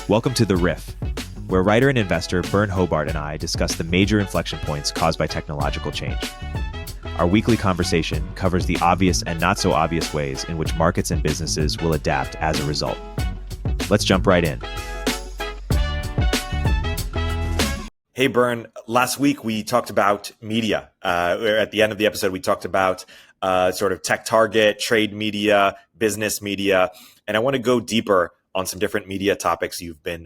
Welcome to The Riff, where writer and investor Byrne and I discuss the major inflection points caused by technological change. Our weekly conversation covers the obvious and not so obvious ways in which markets and businesses will adapt as a result. Let's jump right in. Hey, Byrne. Last week, we talked about media. At the end of the episode, we talked about sort of tech target, trade media, business media. And I want to go deeper on some different media topics you've been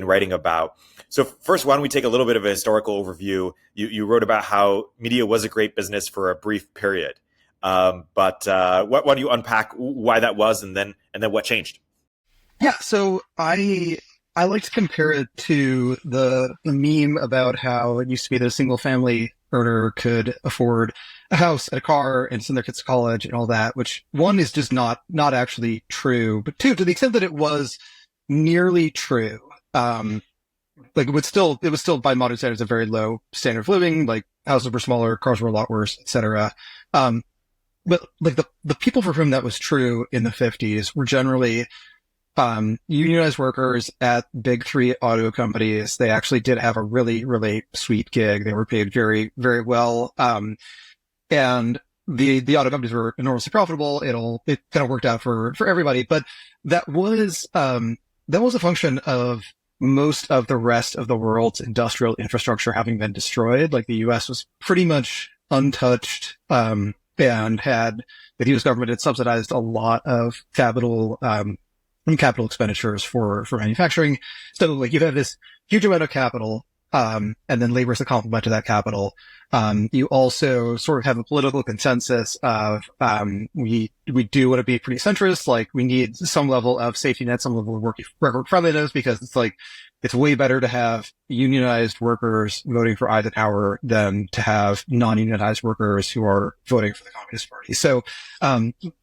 writing about. So first, why don't we take a little bit of a historical overview? You wrote about how media was a great business for a brief period. Why don't you unpack why that was and then what changed? Yeah, so I like to compare it to the meme about how it used to be that a single family earner could afford a house and a car and send their kids to college and all that, which one is just not actually true. But two, to the extent that it was nearly true, it was still by modern standards a very low standard of living. Like houses were smaller, cars were a lot worse, etc. But like the people for whom that was true in the 50s were generally unionized workers at big three auto companies. They actually did have a really, really sweet gig. They were paid very, very well. And the auto companies were enormously profitable. It kind of worked out for everybody, but that was a function of most of the rest of the world's industrial infrastructure having been destroyed. Like the U.S. was pretty much untouched, and the U.S. government had subsidized a lot of capital expenditures for manufacturing. So like you have this huge amount of capital, and then labor is a complement to that capital. You also sort of have a political consensus of, we do want to be pretty centrist. Like we need some level of safety net, some level of worker friendliness, because it's way better to have unionized workers voting for Eisenhower than to have non-unionized workers who are voting for the Communist Party. So,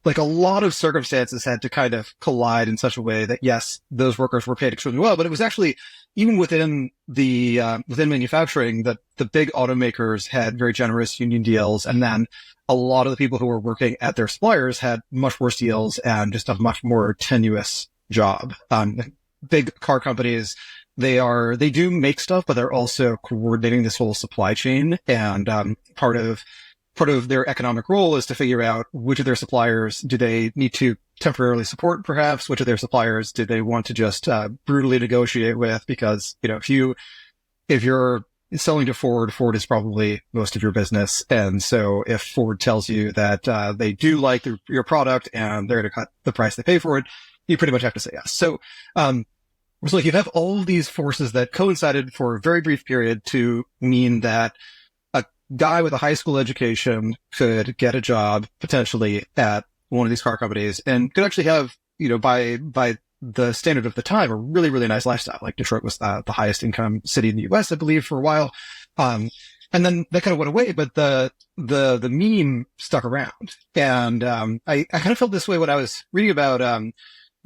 like a lot of circumstances had to kind of collide in such a way that yes, those workers were paid extremely well, but it was actually even within within manufacturing that the big automakers had very generous union deals. And then a lot of the people who were working at their suppliers had much worse deals and just a much more tenuous job. Big car companies, they do make stuff, but they're also coordinating this whole supply chain. And, part of their economic role is to figure out which of their suppliers do they need to temporarily support, perhaps, which of their suppliers do they want to just, brutally negotiate with, because, if you're selling to Ford is probably most of your business. And so if Ford tells you that, they do like your product and they're going to cut the price they pay for it, you pretty much have to say yes. So, so like you have all of these forces that coincided for a very brief period to mean that a guy with a high school education could get a job potentially at one of these car companies and could actually have, by the standard of the time, a really, really nice lifestyle. Like Detroit was the highest income city in the US, I believe, for a while. And then that kind of went away, but the meme stuck around. And, I kind of felt this way when I was reading about,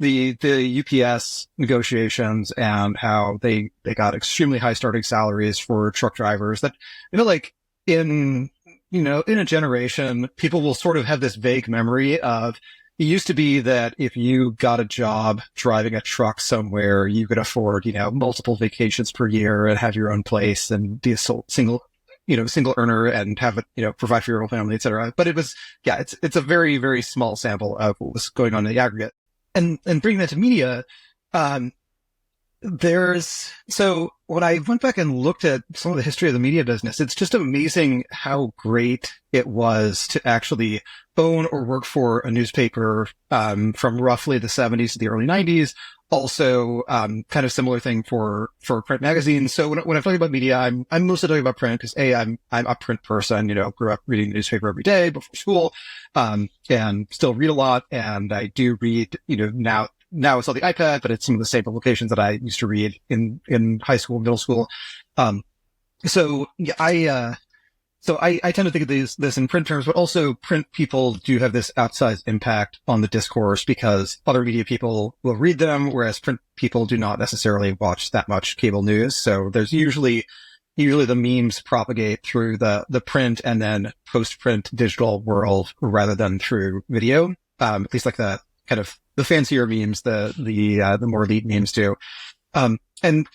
the UPS negotiations and how they got extremely high starting salaries for truck drivers that, like in a generation, people will sort of have this vague memory of it used to be that if you got a job driving a truck somewhere, you could afford, multiple vacations per year and have your own place and be a single earner and have it, provide for your whole family, et cetera. But it's a very, very small sample of what was going on in the aggregate. And bringing that to media, so when I went back and looked at some of the history of the media business, it's just amazing how great it was to actually own or work for a newspaper, from roughly the 70s to the early 90s. Also, kind of similar thing for print magazines. So when I'm talking about media, I'm mostly talking about print because I'm a print person, grew up reading the newspaper every day before school, and still read a lot. And I do read, now it's on the iPad, but it's some of the same publications that I used to read in high school, middle school. So I tend to think of this in print terms, but also print people do have this outsized impact on the discourse because other media people will read them, whereas print people do not necessarily watch that much cable news. So there's usually the memes propagate through the print and then post-print digital world rather than through video. At least like the kind of the fancier memes, the more elite memes do. And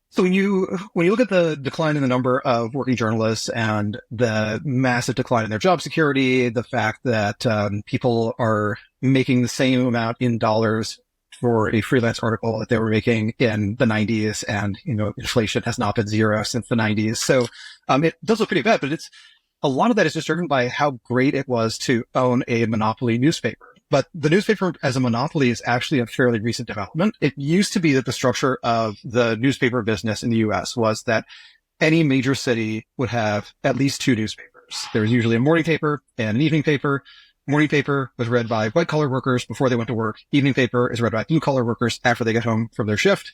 so when you look at the decline in the number of working journalists and the massive decline in their job security, the fact that people are making the same amount in dollars for a freelance article that they were making in the 90s, and inflation has not been zero since the 90s. So it does look pretty bad, but a lot of that is just driven by how great it was to own a monopoly newspaper. But the newspaper as a monopoly is actually a fairly recent development. It used to be that the structure of the newspaper business in the US was that any major city would have at least two newspapers. There was usually a morning paper and an evening paper. Morning paper was read by white collar workers before they went to work. Evening paper is read by blue collar workers after they get home from their shift.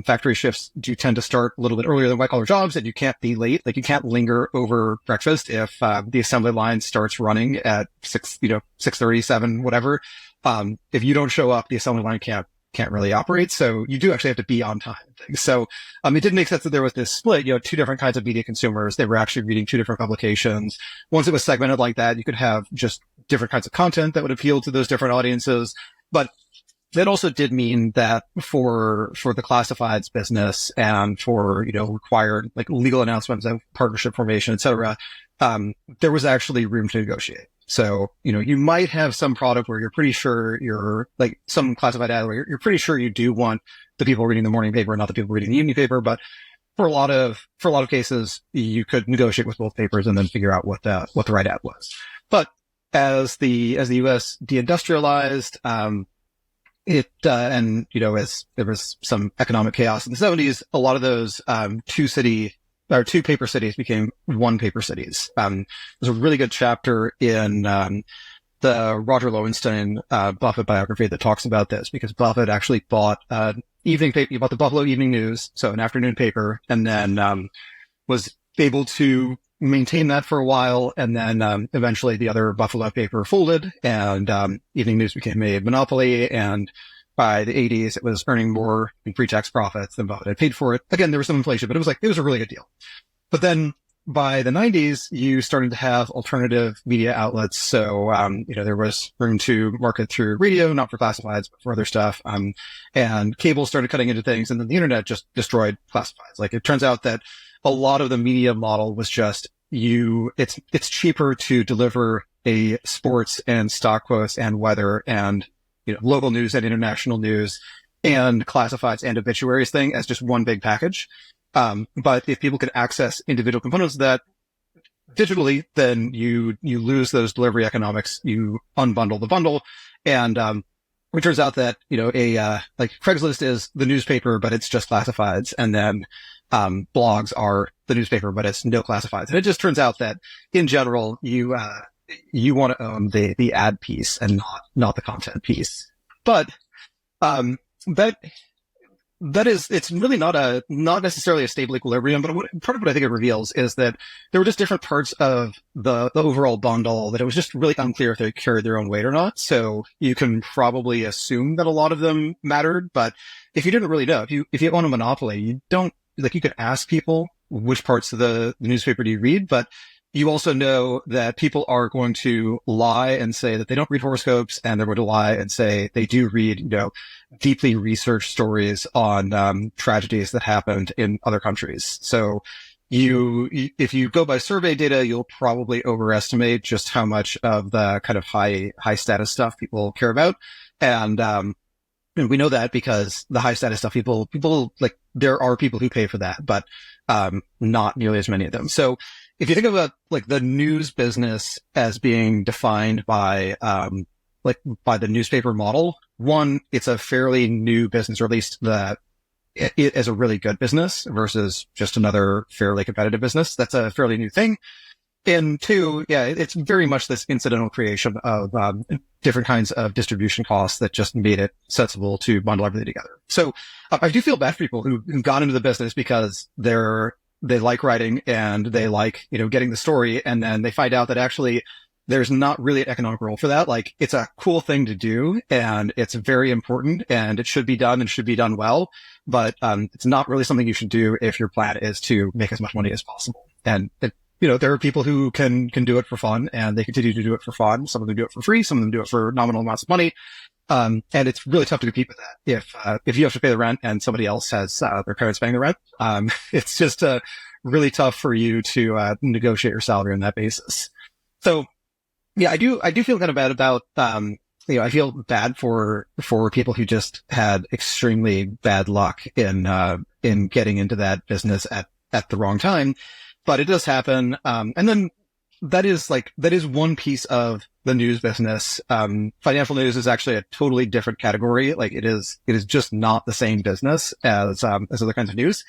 Factory shifts do tend to start a little bit earlier than white collar jobs, and you can't be late. Like, you can't linger over breakfast if the assembly line starts running at 6:37, whatever. If you don't show up, the assembly line can't really operate. So you do actually have to be on time and things. So it did make sense that there was this split, two different kinds of media consumers. They were actually reading two different publications. Once it was segmented like that, you could have just different kinds of content that would appeal to those different audiences. But that also did mean that for the classifieds business and for, required like legal announcements and partnership formation, et cetera, there was actually room to negotiate. So, you might have some product where you're pretty sure you're like some classified ad where you're pretty sure you do want the people reading the morning paper and not the people reading the evening paper. But for a lot of cases, you could negotiate with both papers and then figure out what the right ad was. But as the US deindustrialized, as there was some economic chaos in the 70s, a lot of those two paper cities became one paper cities. There's a really good chapter in the Roger Lowenstein Buffett biography that talks about this, because Buffett actually bought evening paper. He bought the Buffalo Evening News, so an afternoon paper, and then was able to maintain that for a while, and then eventually the other Buffalo paper folded, and Evening News became a monopoly, and by the 80s it was earning more in pre-tax profits than Buffett had paid for it. Again, there was some inflation, but it was a really good deal. But then by the 90s, you started to have alternative media outlets. So, there was room to market through radio, not for classifieds, but for other stuff. And cable started cutting into things, and then the internet just destroyed classifieds. Like, it turns out that a lot of the media model was just it's cheaper to deliver a sports and stock quotes and weather and, local news and international news and classifieds and obituaries thing as just one big package. But if people could access individual components of that digitally, then you lose those delivery economics. You unbundle the bundle. And, it turns out that, like Craigslist is the newspaper, but it's just classifieds. And then, blogs are the newspaper, but it's no classifieds. And it just turns out that in general, you want to own the ad piece and not the content piece. But, it's really not necessarily a stable equilibrium, but part of what I think it reveals is that there were just different parts of the overall bundle that it was just really unclear if they carried their own weight or not. So you can probably assume that a lot of them mattered, but if you didn't really know, if you own a monopoly, you don't, like, you could ask people which parts of the newspaper do you read, but you also know that people are going to lie and say that they don't read horoscopes, and they're going to lie and say they do read, deeply researched stories on tragedies that happened in other countries. So if you go by survey data, you'll probably overestimate just how much of the kind of high status stuff people care about. And we know that because the high status stuff, people like, there are people who pay for that, but not nearly as many of them. So if you think about like the news business as being defined by the newspaper model, one, it's a fairly new business, or at least it is a really good business versus just another fairly competitive business. That's a fairly new thing. And two, it's very much this incidental creation of different kinds of distribution costs that just made it sensible to bundle everything together. So I do feel bad for people who got into the business because they like writing and they like, getting the story. And then they find out that actually there's not really an economic role for that. Like, it's a cool thing to do, and it's very important, and it should be done and should be done well. But, it's not really something you should do if your plan is to make as much money as possible. And there are people who can do it for fun, and they continue to do it for fun. Some of them do it for free. Some of them do it for nominal amounts of money. And it's really tough to compete with that. If you have to pay the rent and somebody else has, their parents paying the rent, it's just, really tough for you to, negotiate your salary on that basis. So yeah, I do feel kind of bad about, I feel bad for people who just had extremely bad luck in getting into that business at the wrong time. But it does happen. And then that is one piece of the news business. Financial news is actually a totally different category. Like it is just not the same business as other kinds of news.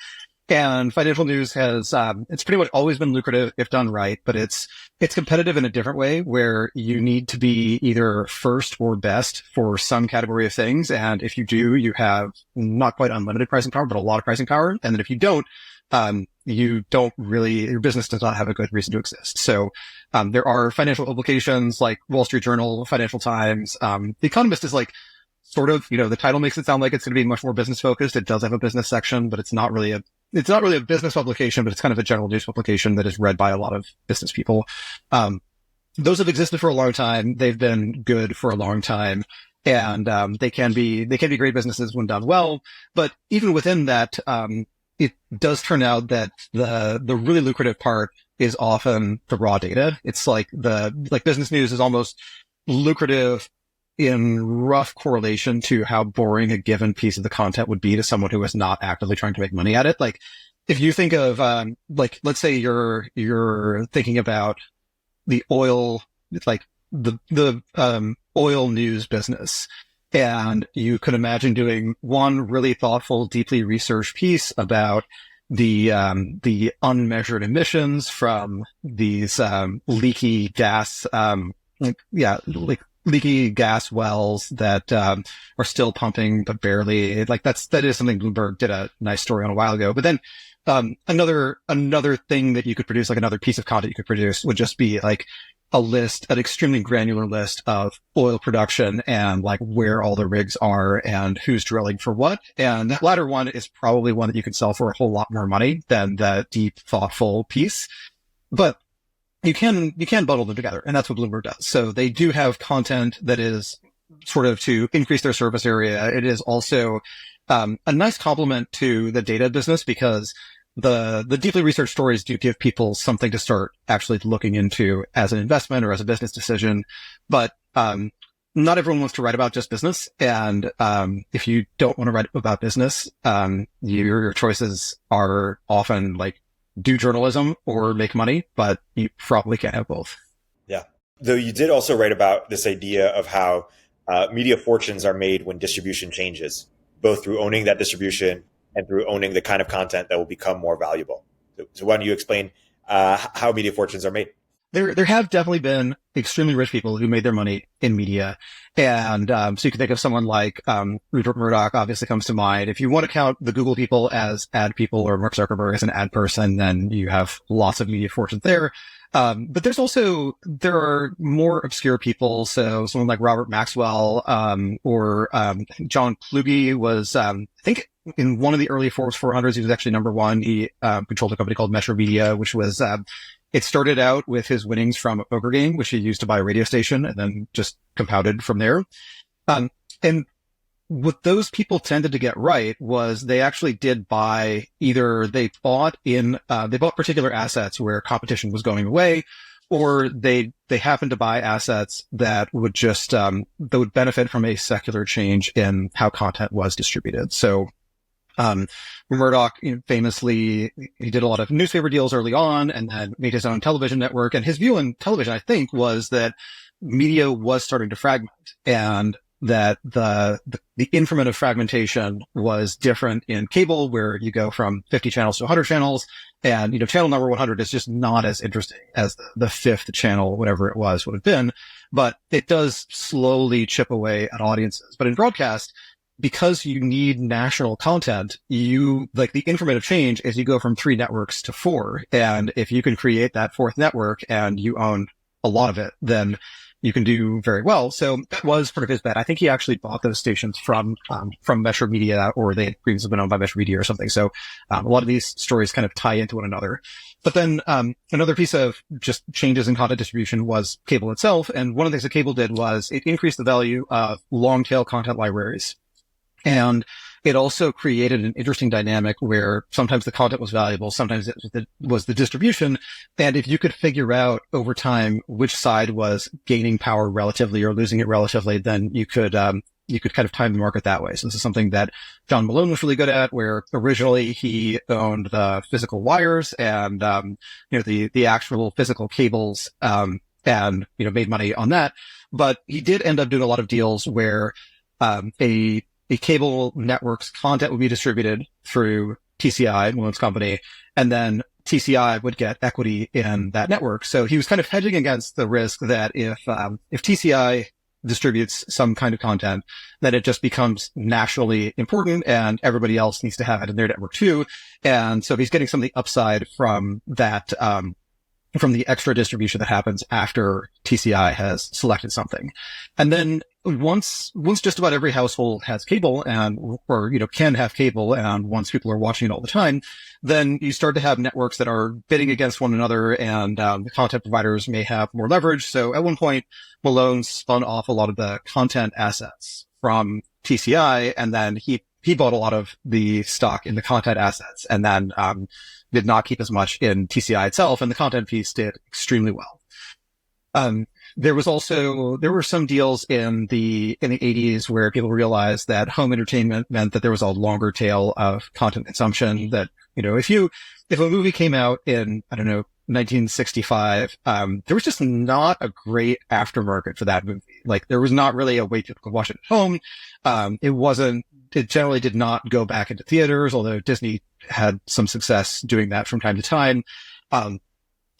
And financial news has, it's pretty much always been lucrative if done right, but it's competitive in a different way where you need to be either first or best for some category of things. And if you do, you have not quite unlimited pricing power, but a lot of pricing power. And then if you don't, your business does not have a good reason to exist. So, there are financial publications like Wall Street Journal, Financial Times. The Economist is like, sort of, the title makes it sound like it's going to be much more business focused. It does have a business section, but it's not really a business publication, but it's kind of a general news publication that is read by a lot of business people. Those have existed for a long time. They've been good for a long time. And, they can be great businesses when done well. But even within that, it does turn out that the really lucrative part is often the raw data. It's like business news is almost lucrative in rough correlation to how boring a given piece of the content would be to someone who is not actively trying to make money at it. Like if you think of, let's say you're thinking about the oil, like the oil news business. And you could imagine doing one really thoughtful, deeply researched piece about the unmeasured emissions from these, leaky gas, leaky gas wells that, are still pumping, but barely. That is something Bloomberg did a nice story on a while ago. But then, another thing that you could produce, like another piece of content you could produce would just be like an extremely granular list of oil production and like where all the rigs are and who's drilling for what. And that latter one is probably one that you can sell for a whole lot more money than the deep, thoughtful piece. But you can bundle them together, and that's what Bloomberg does. So they do have content that is sort of to increase their surface area. It is also, a nice complement to the data business because the deeply researched stories do give people something to start actually looking into as an investment or as a business decision. But, not everyone wants to write about just business. And, if you don't want to write about business, your choices are often like do journalism or make money, but you probably can't have both. Yeah. Though you did also write about this idea of how, media fortunes are made when distribution changes, both through owning that distribution and through owning the kind of content that will become more valuable. So why don't you explain how media fortunes are made? There have definitely been extremely rich people who made their money in media. And so you can think of someone like Rupert Murdoch obviously comes to mind. If you want to count the Google people as ad people or Mark Zuckerberg as an ad person, then you have lots of media fortunes there. But there are more obscure people. So someone like Robert Maxwell, or John Kluge was, I think in one of the early Forbes 400s, he was actually number one. He controlled a company called Metro Media, which was, it started out with his winnings from a poker game, which he used to buy a radio station and then just compounded from there. And what those people tended to get right was they actually did buy they bought particular assets where competition was going away, or they happened to buy assets that would just, that would benefit from a secular change in how content was distributed. So, Murdoch, famously, he did a lot of newspaper deals early on and then made his own television network. And his view on television, I think, was that media was starting to fragment and that the increment of fragmentation was different in cable, where you go from 50 channels to 100 channels. And, channel number 100 is just not as interesting as the fifth channel, whatever it was, would have been. But it does slowly chip away at audiences. But in broadcast, because you need national content, the increment of change is you go from 3 networks to 4. And if you can create that 4th network and you own a lot of it, then do very well. So that was part of his bet. I think he actually bought those stations from Metro Media, or they had previously been owned by Metro Media or something. So a lot of these stories kind of tie into one another. But then another piece of just changes in content distribution was cable itself. And one of the things that cable did was it increased the value of long tail content libraries. And it also created an interesting dynamic where sometimes the content was valuable, sometimes it was the distribution. And if you could figure out over time which side was gaining power relatively or losing it relatively, then you could kind of time the market that way. So this is something that John Malone was really good at, where originally he owned the physical wires and, the actual physical cables, and, made money on that. But he did end up doing a lot of deals where, a cable network's content would be distributed through TCI, Malone's company, and then TCI would get equity in that network. So he was kind of hedging against the risk that if TCI distributes some kind of content, then it just becomes nationally important and everybody else needs to have it in their network too. And so he's getting some of the upside from that, from the extra distribution that happens after TCI has selected something. And then once just about every household has cable or can have cable, and once people are watching it all the time, then you start to have networks that are bidding against one another, and the content providers may have more leverage. So at one point, Malone spun off a lot of the content assets from TCI, and then he bought a lot of the stock in the content assets, and then did not keep as much in TCI itself, and the content piece did extremely well. There were some deals in the 80s where people realized that home entertainment meant that there was a longer tail of content consumption, that, if a movie came out in, 1965, there was just not a great aftermarket for that movie. Like, there was not really a way people could watch it at home. It generally did not go back into theaters, although Disney had some success doing that from time to time.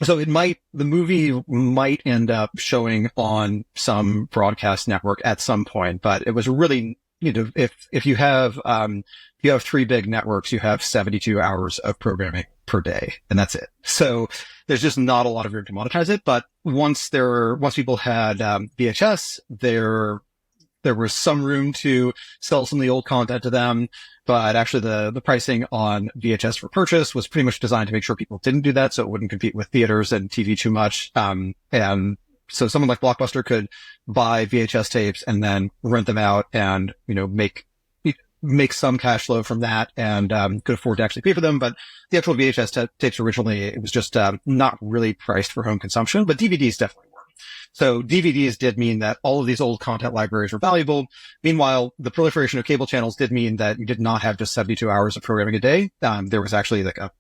So the movie might end up showing on some broadcast network at some point, but it was really, if you have three big networks, you have 72 hours of programming per day, and that's it. So there's just not a lot of room to monetize it. But once people had, VHS, there was some room to sell some of the old content to them. But actually the pricing on VHS for purchase was pretty much designed to make sure people didn't do that, so it wouldn't compete with theaters and TV too much. And so someone like Blockbuster could buy VHS tapes and then rent them out and, make some cash flow from that, and could afford to actually pay for them. But the actual VHS tapes originally, it was just not really priced for home consumption, but DVDs definitely were. So DVDs did mean that all of these old content libraries were valuable. Meanwhile, the proliferation of cable channels did mean that you did not have just 72 hours of programming a day. There was actually like a,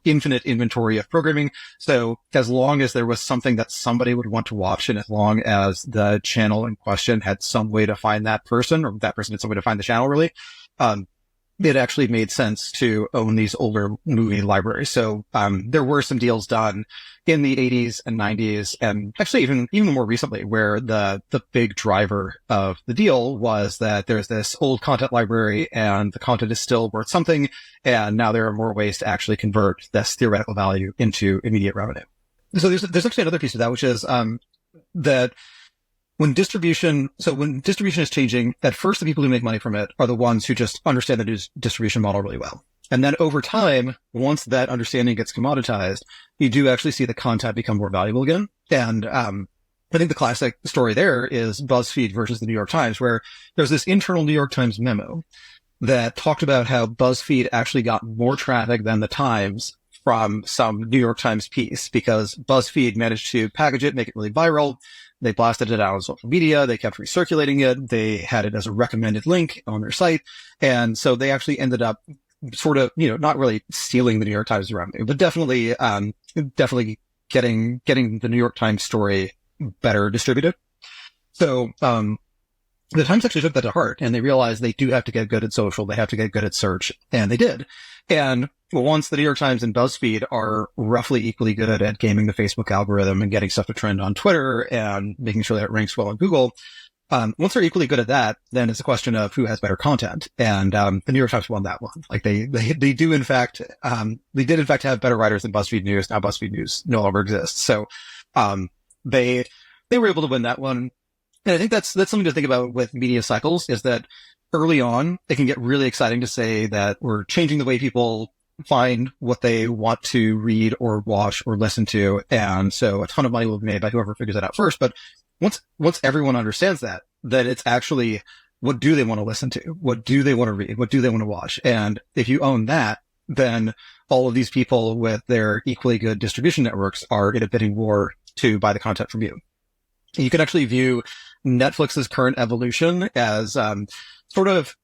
infinite inventory of programming. So as long as there was something that somebody would want to watch, and as long as the channel in question had some way to find that person, or that person had some way to find the channel, really, it actually made sense to own these older movie libraries. So, there were some deals done in the 80s and 90s, and actually even more recently, where the big driver of the deal was that there's this old content library and the content is still worth something. And now there are more ways to actually convert this theoretical value into immediate revenue. So there's actually another piece of that, which is, that when distribution is changing, at first the people who make money from it are the ones who just understand the distribution model really well. And then over time, once that understanding gets commoditized, you do actually see the content become more valuable again. And I think the classic story there is BuzzFeed versus the New York Times, where there's this internal New York Times memo that talked about how BuzzFeed actually got more traffic than the Times from some New York Times piece, because BuzzFeed managed to package it, make it really viral. They blasted it out on social media. They kept recirculating it. They had it as a recommended link on their site. And so they actually ended up sort of, not really stealing the New York Times revenue, but definitely getting the New York Times story better distributed. So, the Times actually took that to heart, and they realized they do have to get good at social. They have to get good at search, and they did. And once the New York Times and BuzzFeed are roughly equally good at gaming the Facebook algorithm and getting stuff to trend on Twitter and making sure that it ranks well on Google, once they're equally good at that, then it's a question of who has better content. And the New York Times won that one. Like they did in fact have better writers than BuzzFeed News. Now BuzzFeed News no longer exists. So they they were able to win that one. And I think that's something to think about with media cycles, is that early on, it can get really exciting to say that we're changing the way people find what they want to read or watch or listen to. And so a ton of money will be made by whoever figures it out first. But once everyone understands that, then it's actually, what do they want to listen to? What do they want to read? What do they want to watch? And if you own that, then all of these people with their equally good distribution networks are in a bidding war to buy the content from you. You can actually view Netflix's current evolution as sort of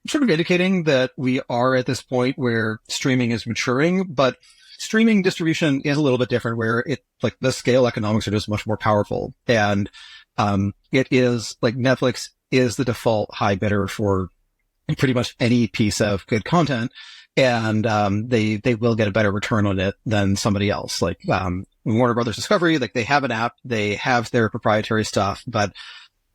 indicating that we are at this point where streaming is maturing, but streaming distribution is a little bit different, where it, like, the scale economics are just much more powerful. And it is like Netflix is the default high bidder for pretty much any piece of good content. And they will get a better return on it than somebody else. Like Warner Brothers Discovery, like, they have an app, they have their proprietary stuff, but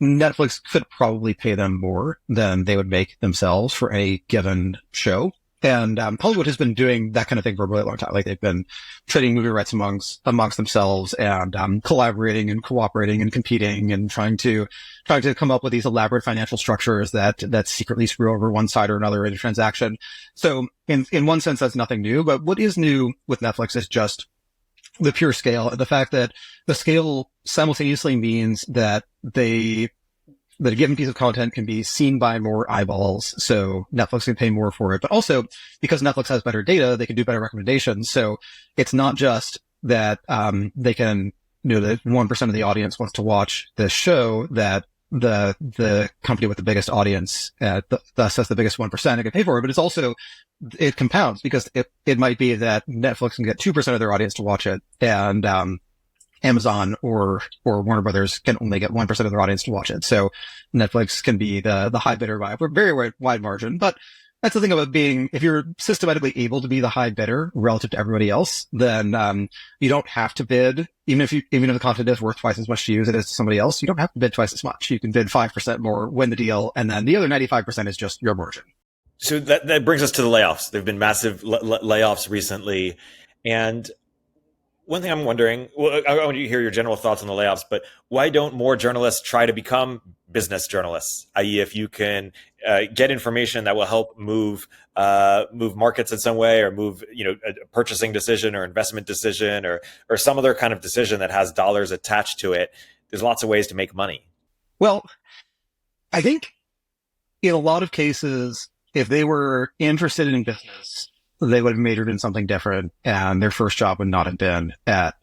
Netflix could probably pay them more than they would make themselves for a given show. And Hollywood has been doing that kind of thing for a really long time. Like, they've been trading movie rights amongst themselves, and collaborating and cooperating and competing and trying to come up with these elaborate financial structures that secretly screw over one side or another in a transaction. So in one sense, that's nothing new. But what is new with Netflix is just the pure scale, and the fact that the scale simultaneously means that a given piece of content can be seen by more eyeballs, so Netflix can pay more for it. But also, because Netflix has better data, they can do better recommendations. So it's not just that they can, that 1% of the audience wants to watch this show, that the company with the biggest audience, thus has the biggest 1%, and can pay for it. But it's also, it compounds, because it might be that Netflix can get 2% of their audience to watch it, and Amazon or Warner Brothers can only get 1% of their audience to watch it. So Netflix can be the high bidder by a very wide margin. But that's the thing about being, if you're systematically able to be the high bidder relative to everybody else, then you don't have to bid, even if the content is worth twice as much to you as it is to somebody else. You don't have to bid twice as much. You can bid 5% more, win the deal, and then the other 95% is just your margin. So that brings us to the layoffs. There've been massive layoffs recently, and one thing I'm wondering, well, I want to hear your general thoughts on the layoffs, but why don't more journalists try to become business journalists? I.e., if you can get information that will help move markets in some way, or move, a purchasing decision or investment decision, or some other kind of decision that has dollars attached to it, there's lots of ways to make money. Well, I think in a lot of cases, if they were interested in business, they would have majored in something different, and their first job would not have been at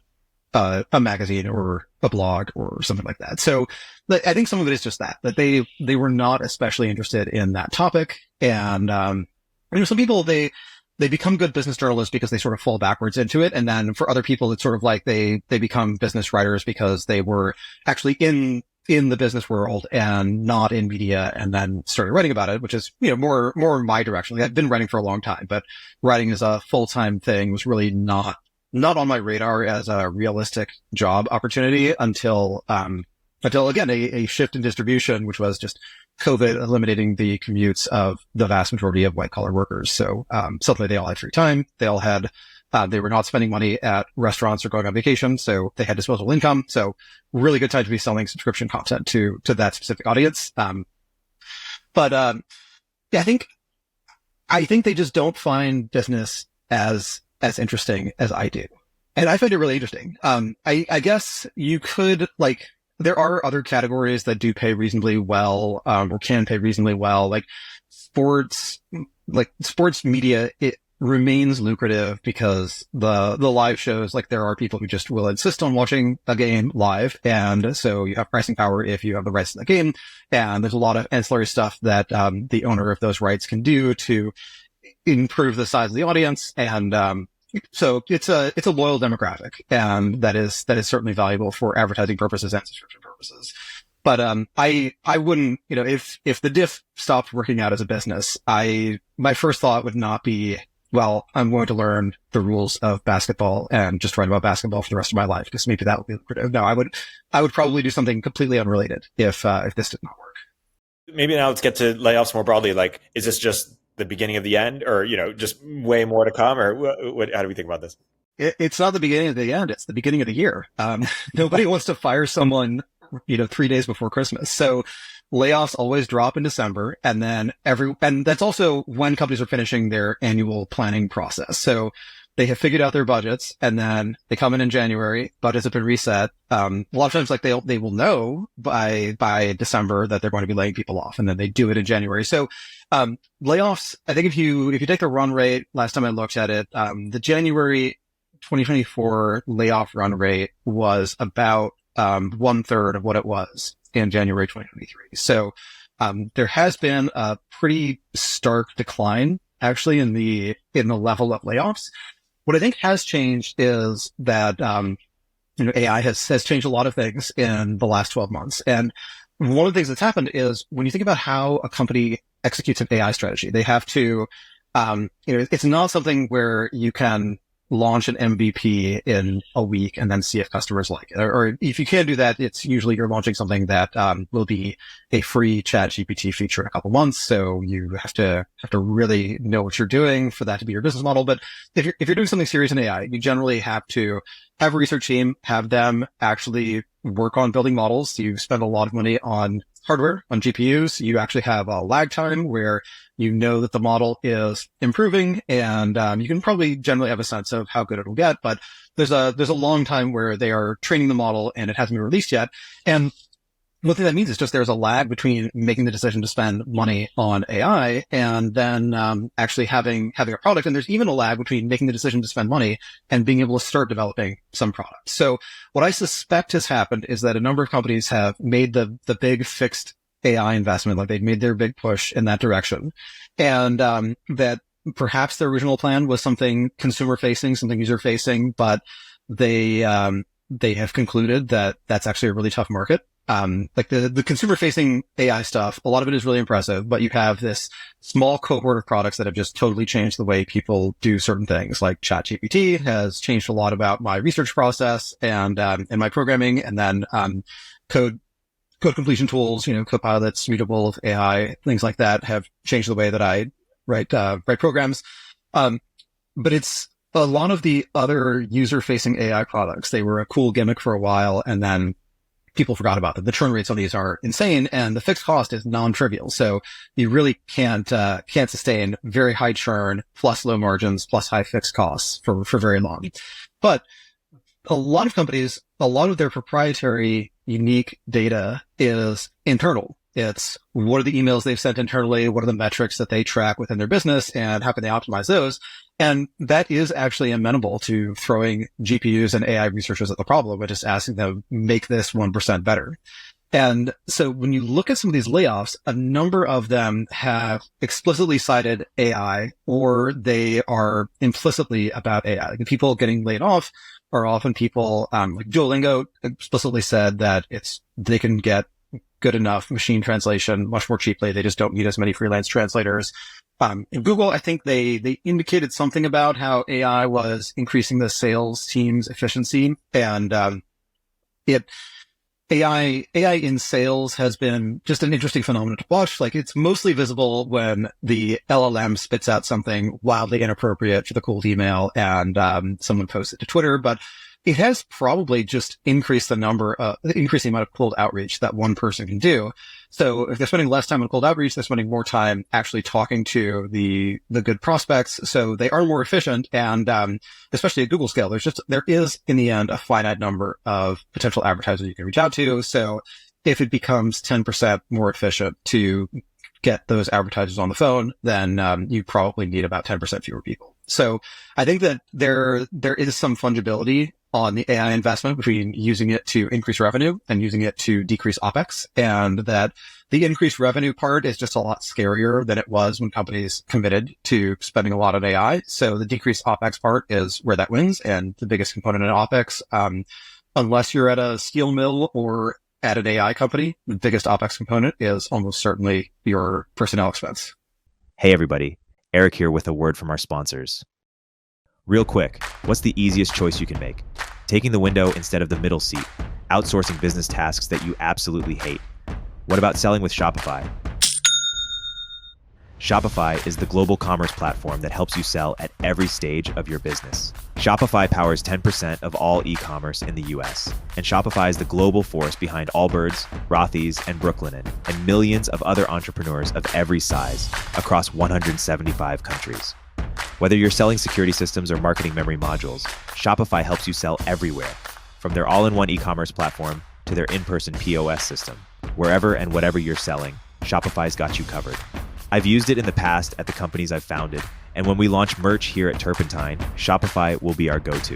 a magazine or a blog or something like that. So I think some of it is just that they were not especially interested in that topic. And, some people, they become good business journalists because they sort of fall backwards into it. And then for other people, it's sort of like they become business writers because they were actually in the business world and not in media, and then started writing about it, which is, more in my direction. Like, I've been writing for a long time, but writing as a full-time thing was really not on my radar as a realistic job opportunity until again, a shift in distribution, which was just COVID eliminating the commutes of the vast majority of white collar workers. So, suddenly they all had free time. They all had, they were not spending money at restaurants or going on vacation, so they had disposable income. So really good time to be selling subscription content to that specific audience. Yeah, I think they just don't find business as interesting as I do. And I find it really interesting. I guess you could, like, there are other categories that do pay reasonably well, or can pay reasonably well, like sports media. It remains lucrative because the live shows, like, there are people who just will insist on watching a game live. And so you have pricing power if you have the rights to the game. And there's a lot of ancillary stuff that, the owner of those rights can do to improve the size of the audience. And, so it's a loyal demographic, and that is certainly valuable for advertising purposes and subscription purposes. But, I wouldn't, if the diff stopped working out as a business, my first thought would not be, well, I'm going to learn the rules of basketball and just write about basketball for the rest of my life, because maybe that would be lucrative. No, I would probably do something completely unrelated if this did not work. Maybe now let's get to layoffs more broadly. Like, is this just the beginning of the end, or, just way more to come, or how do we think about this? It's not the beginning of the end. It's the beginning of the year. Nobody wants to fire someone 3 days before Christmas. So layoffs always drop in December, and then and that's also when companies are finishing their annual planning process. So they have figured out their budgets, and then they come in January, budgets have been reset. A lot of times, like they will know by December that they're going to be laying people off, and then they do it in January. So, layoffs, I think if you take the run rate, last time I looked at it, the January 2024 layoff run rate was about, 1/3 of what it was in January 2023. So, there has been a pretty stark decline actually in the level of layoffs. What I think has changed is that, AI has changed a lot of things in the last 12 months. And one of the things that's happened is when you think about how a company executes an AI strategy, they have to, it's not something where you can launch an MVP in a week and then see if customers like it. Or if you can do that, it's usually you're launching something that will be a free ChatGPT feature in a couple months. So you have to really know what you're doing for that to be your business model. But if you're doing something serious in AI, you generally have to have a research team, have them actually work on building models. You spend a lot of money on hardware, on GPUs. You actually have a lag time where you know that the model is improving, and you can probably generally have a sense of how good it'll get. But there's a long time where they are training the model and it hasn't been released yet. And one thing that means is just there's a lag between making the decision to spend money on AI and then actually having a product. And there's even a lag between making the decision to spend money and being able to start developing some product. So what I suspect has happened is that a number of companies have made the big fixed AI investment, like they've made their big push in that direction. And that perhaps their original plan was something consumer facing, something user facing, but they have concluded that that's actually a really tough market. Like the consumer facing AI stuff, a lot of it is really impressive, but you have this small cohort of products that have just totally changed the way people do certain things. Like ChatGPT has changed a lot about my research process and my programming, and then code completion tools, Copilots, Readable of AI, things like that have changed the way that I write programs. But it's a lot of the other user facing AI products. They were a cool gimmick for a while, and then people forgot about them. The churn rates on these are insane, and the fixed cost is non-trivial. So you really can't sustain very high churn plus low margins plus high fixed costs for very long. But a lot of companies, a lot of their proprietary unique data is internal. It's what are the emails they've sent internally? What are the metrics that they track within their business, and how can they optimize those? And that is actually amenable to throwing GPUs and AI researchers at the problem, but just asking them, make this 1% better. And so when you look at some of these layoffs, a number of them have explicitly cited AI, or they are implicitly about AI. Like the people getting laid off are often people, like Duolingo explicitly said that they can get good enough machine translation much more cheaply. They just don't need as many freelance translators. In Google, I think they indicated something about how AI was increasing the sales team's efficiency, and AI in sales has been just an interesting phenomenon to watch. Like it's mostly visible when the LLM spits out something wildly inappropriate for the cold email and someone posts it to Twitter, but it has probably just increased the amount of cold outreach that one person can do. So if they're spending less time on cold outreach, they're spending more time actually talking to the good prospects. So they are more efficient. And, especially at Google scale, there is in the end a finite number of potential advertisers you can reach out to. So if it becomes 10% more efficient to get those advertisers on the phone, then, you probably need about 10% fewer people. So I think that there is some fungibility on the AI investment between using it to increase revenue and using it to decrease OpEx, and that the increased revenue part is just a lot scarier than it was when companies committed to spending a lot on AI. So the decreased OpEx part is where that wins, and the biggest component in OpEx, unless you're at a steel mill or at an AI company, the biggest OpEx component is almost certainly your personnel expense. Hey everybody, Erik here with a word from our sponsors. Real quick, what's the easiest choice you can make? Taking the window instead of the middle seat, outsourcing business tasks that you absolutely hate. What about selling with Shopify? Shopify is the global commerce platform that helps you sell at every stage of your business. Shopify powers 10% of all e-commerce in the US, and Shopify is the global force behind Allbirds, Rothy's, and Brooklinen, and millions of other entrepreneurs of every size across 175 countries. Whether you're selling security systems or marketing memory modules, Shopify helps you sell everywhere, from their all-in-one e-commerce platform to their in-person POS system. Wherever and whatever you're selling, Shopify's got you covered. I've used it in the past at the companies I've founded, and when we launch merch here at Turpentine, Shopify will be our go-to.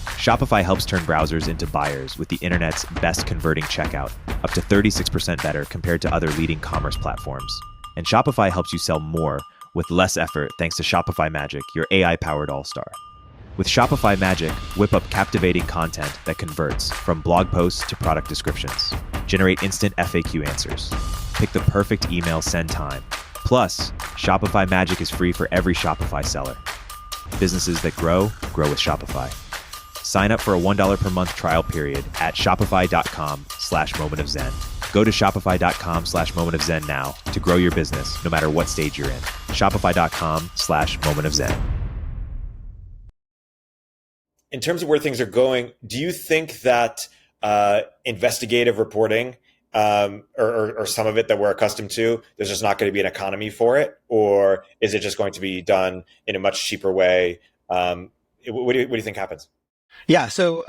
Shopify helps turn browsers into buyers with the internet's best converting checkout, up to 36% better compared to other leading commerce platforms. And Shopify helps you sell more with less effort thanks to Shopify Magic, your AI-powered all-star. With Shopify Magic, whip up captivating content that converts, from blog posts to product descriptions. Generate instant FAQ answers. Pick the perfect email send time. Plus, Shopify Magic is free for every Shopify seller. Businesses that grow, grow with Shopify. Sign up for a $1 per month trial period at shopify.com/momentofzen. Go to shopify.com/momentofzen now to grow your business no matter what stage you're in. Shopify.com/momentofzen. In terms of where things are going, do you think that investigative reporting, or some of it that we're accustomed to, there's just not going to be an economy for it? Or is it just going to be done in a much cheaper way? What do you think happens? Yeah. So,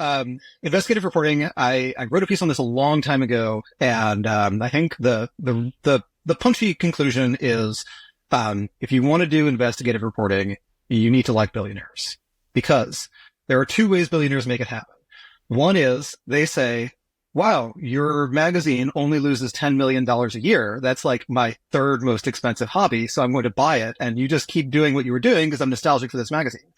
investigative reporting, I wrote a piece on this a long time ago. And, I think the punchy conclusion is, if you want to do investigative reporting, you need to like billionaires, because there are two ways billionaires make it happen. One is they say, wow, your magazine only loses $10 million a year. That's like my third most expensive hobby. So I'm going to buy it. And you just keep doing what you were doing because I'm nostalgic for this magazine.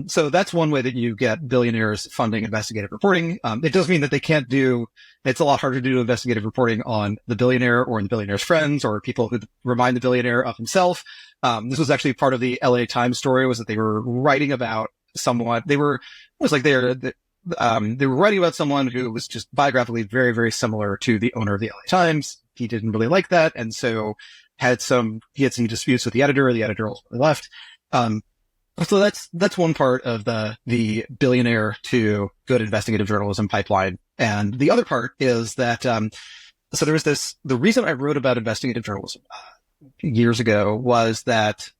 So that's one way that you get billionaires funding investigative reporting. It does mean that they can't it's a lot harder to do investigative reporting on the billionaire or the billionaire's friends or people who remind the billionaire of himself. This was actually part of the LA Times story, was that they were writing about someone. They were writing about someone who was just biographically very, very similar to the owner of the LA Times. He didn't really like that. And so he had some disputes with the editor. The editor ultimately left. So that's one part of the billionaire to good investigative journalism pipeline. And the other part is that, so there was the reason I wrote about investigative journalism years ago was that,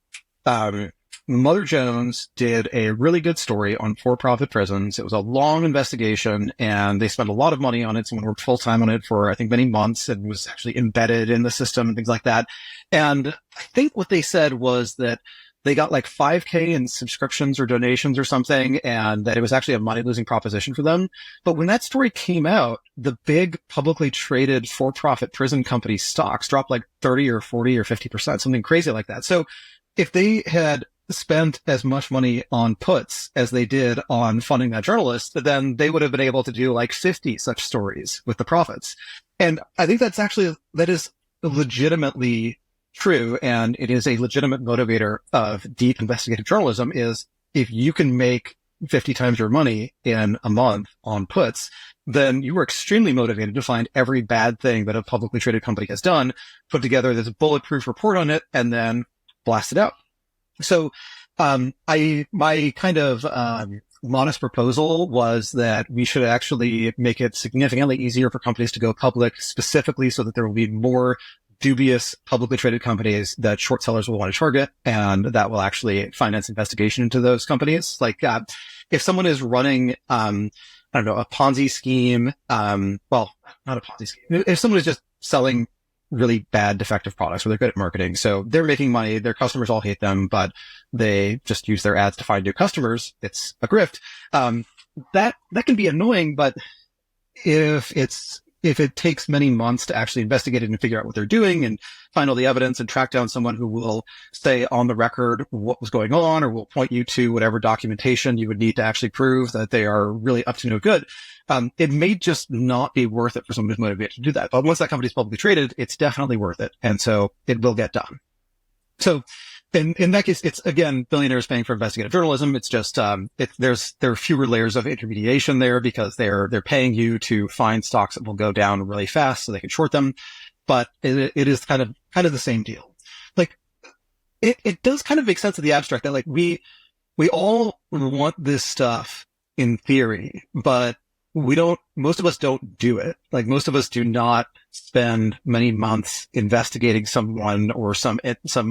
Mother Jones did a really good story on for-profit prisons. It was a long investigation, and they spent a lot of money on it. Someone worked full-time on it for, I think, many months, and was actually embedded in the system and things like that. And I think what they said was that they got like $5,000 in subscriptions or donations or something, and that it was actually a money-losing proposition for them. But when that story came out, the big publicly traded for-profit prison company stocks dropped like 30 or 40 or 50%, something crazy like that. So if they had spent as much money on puts as they did on funding that journalist, then they would have been able to do like 50 such stories with the profits. And I think that is legitimately true. And it is a legitimate motivator of deep investigative journalism, is if you can make 50 times your money in a month on puts, then you are extremely motivated to find every bad thing that a publicly traded company has done, put together this bulletproof report on it, and then blast it out. So, my kind of, modest proposal was that we should actually make it significantly easier for companies to go public, specifically so that there will be more dubious publicly traded companies that short sellers will want to target, and that will actually finance investigation into those companies. Like, if someone is running, I don't know, a Ponzi scheme, well, not a Ponzi scheme. If someone is just selling really bad, defective products where they're good at marketing, so they're making money, their customers all hate them, but they just use their ads to find new customers, it's a grift. That can be annoying, but if it takes many months to actually investigate it and figure out what they're doing and find all the evidence and track down someone who will say on the record what was going on, or will point you to whatever documentation you would need to actually prove that they are really up to no good, it may just not be worth it for someone who's motivated to do that. But once that company is publicly traded, it's definitely worth it. And so it will get done. So in that case, it's again, billionaires paying for investigative journalism. It's just, there are fewer layers of intermediation there, because they're paying you to find stocks that will go down really fast so they can short them. But it is kind of the same deal. Like, it does kind of make sense of the abstract that like we all want this stuff in theory, but most of us don't do it. Like most of us do not spend many months investigating someone or some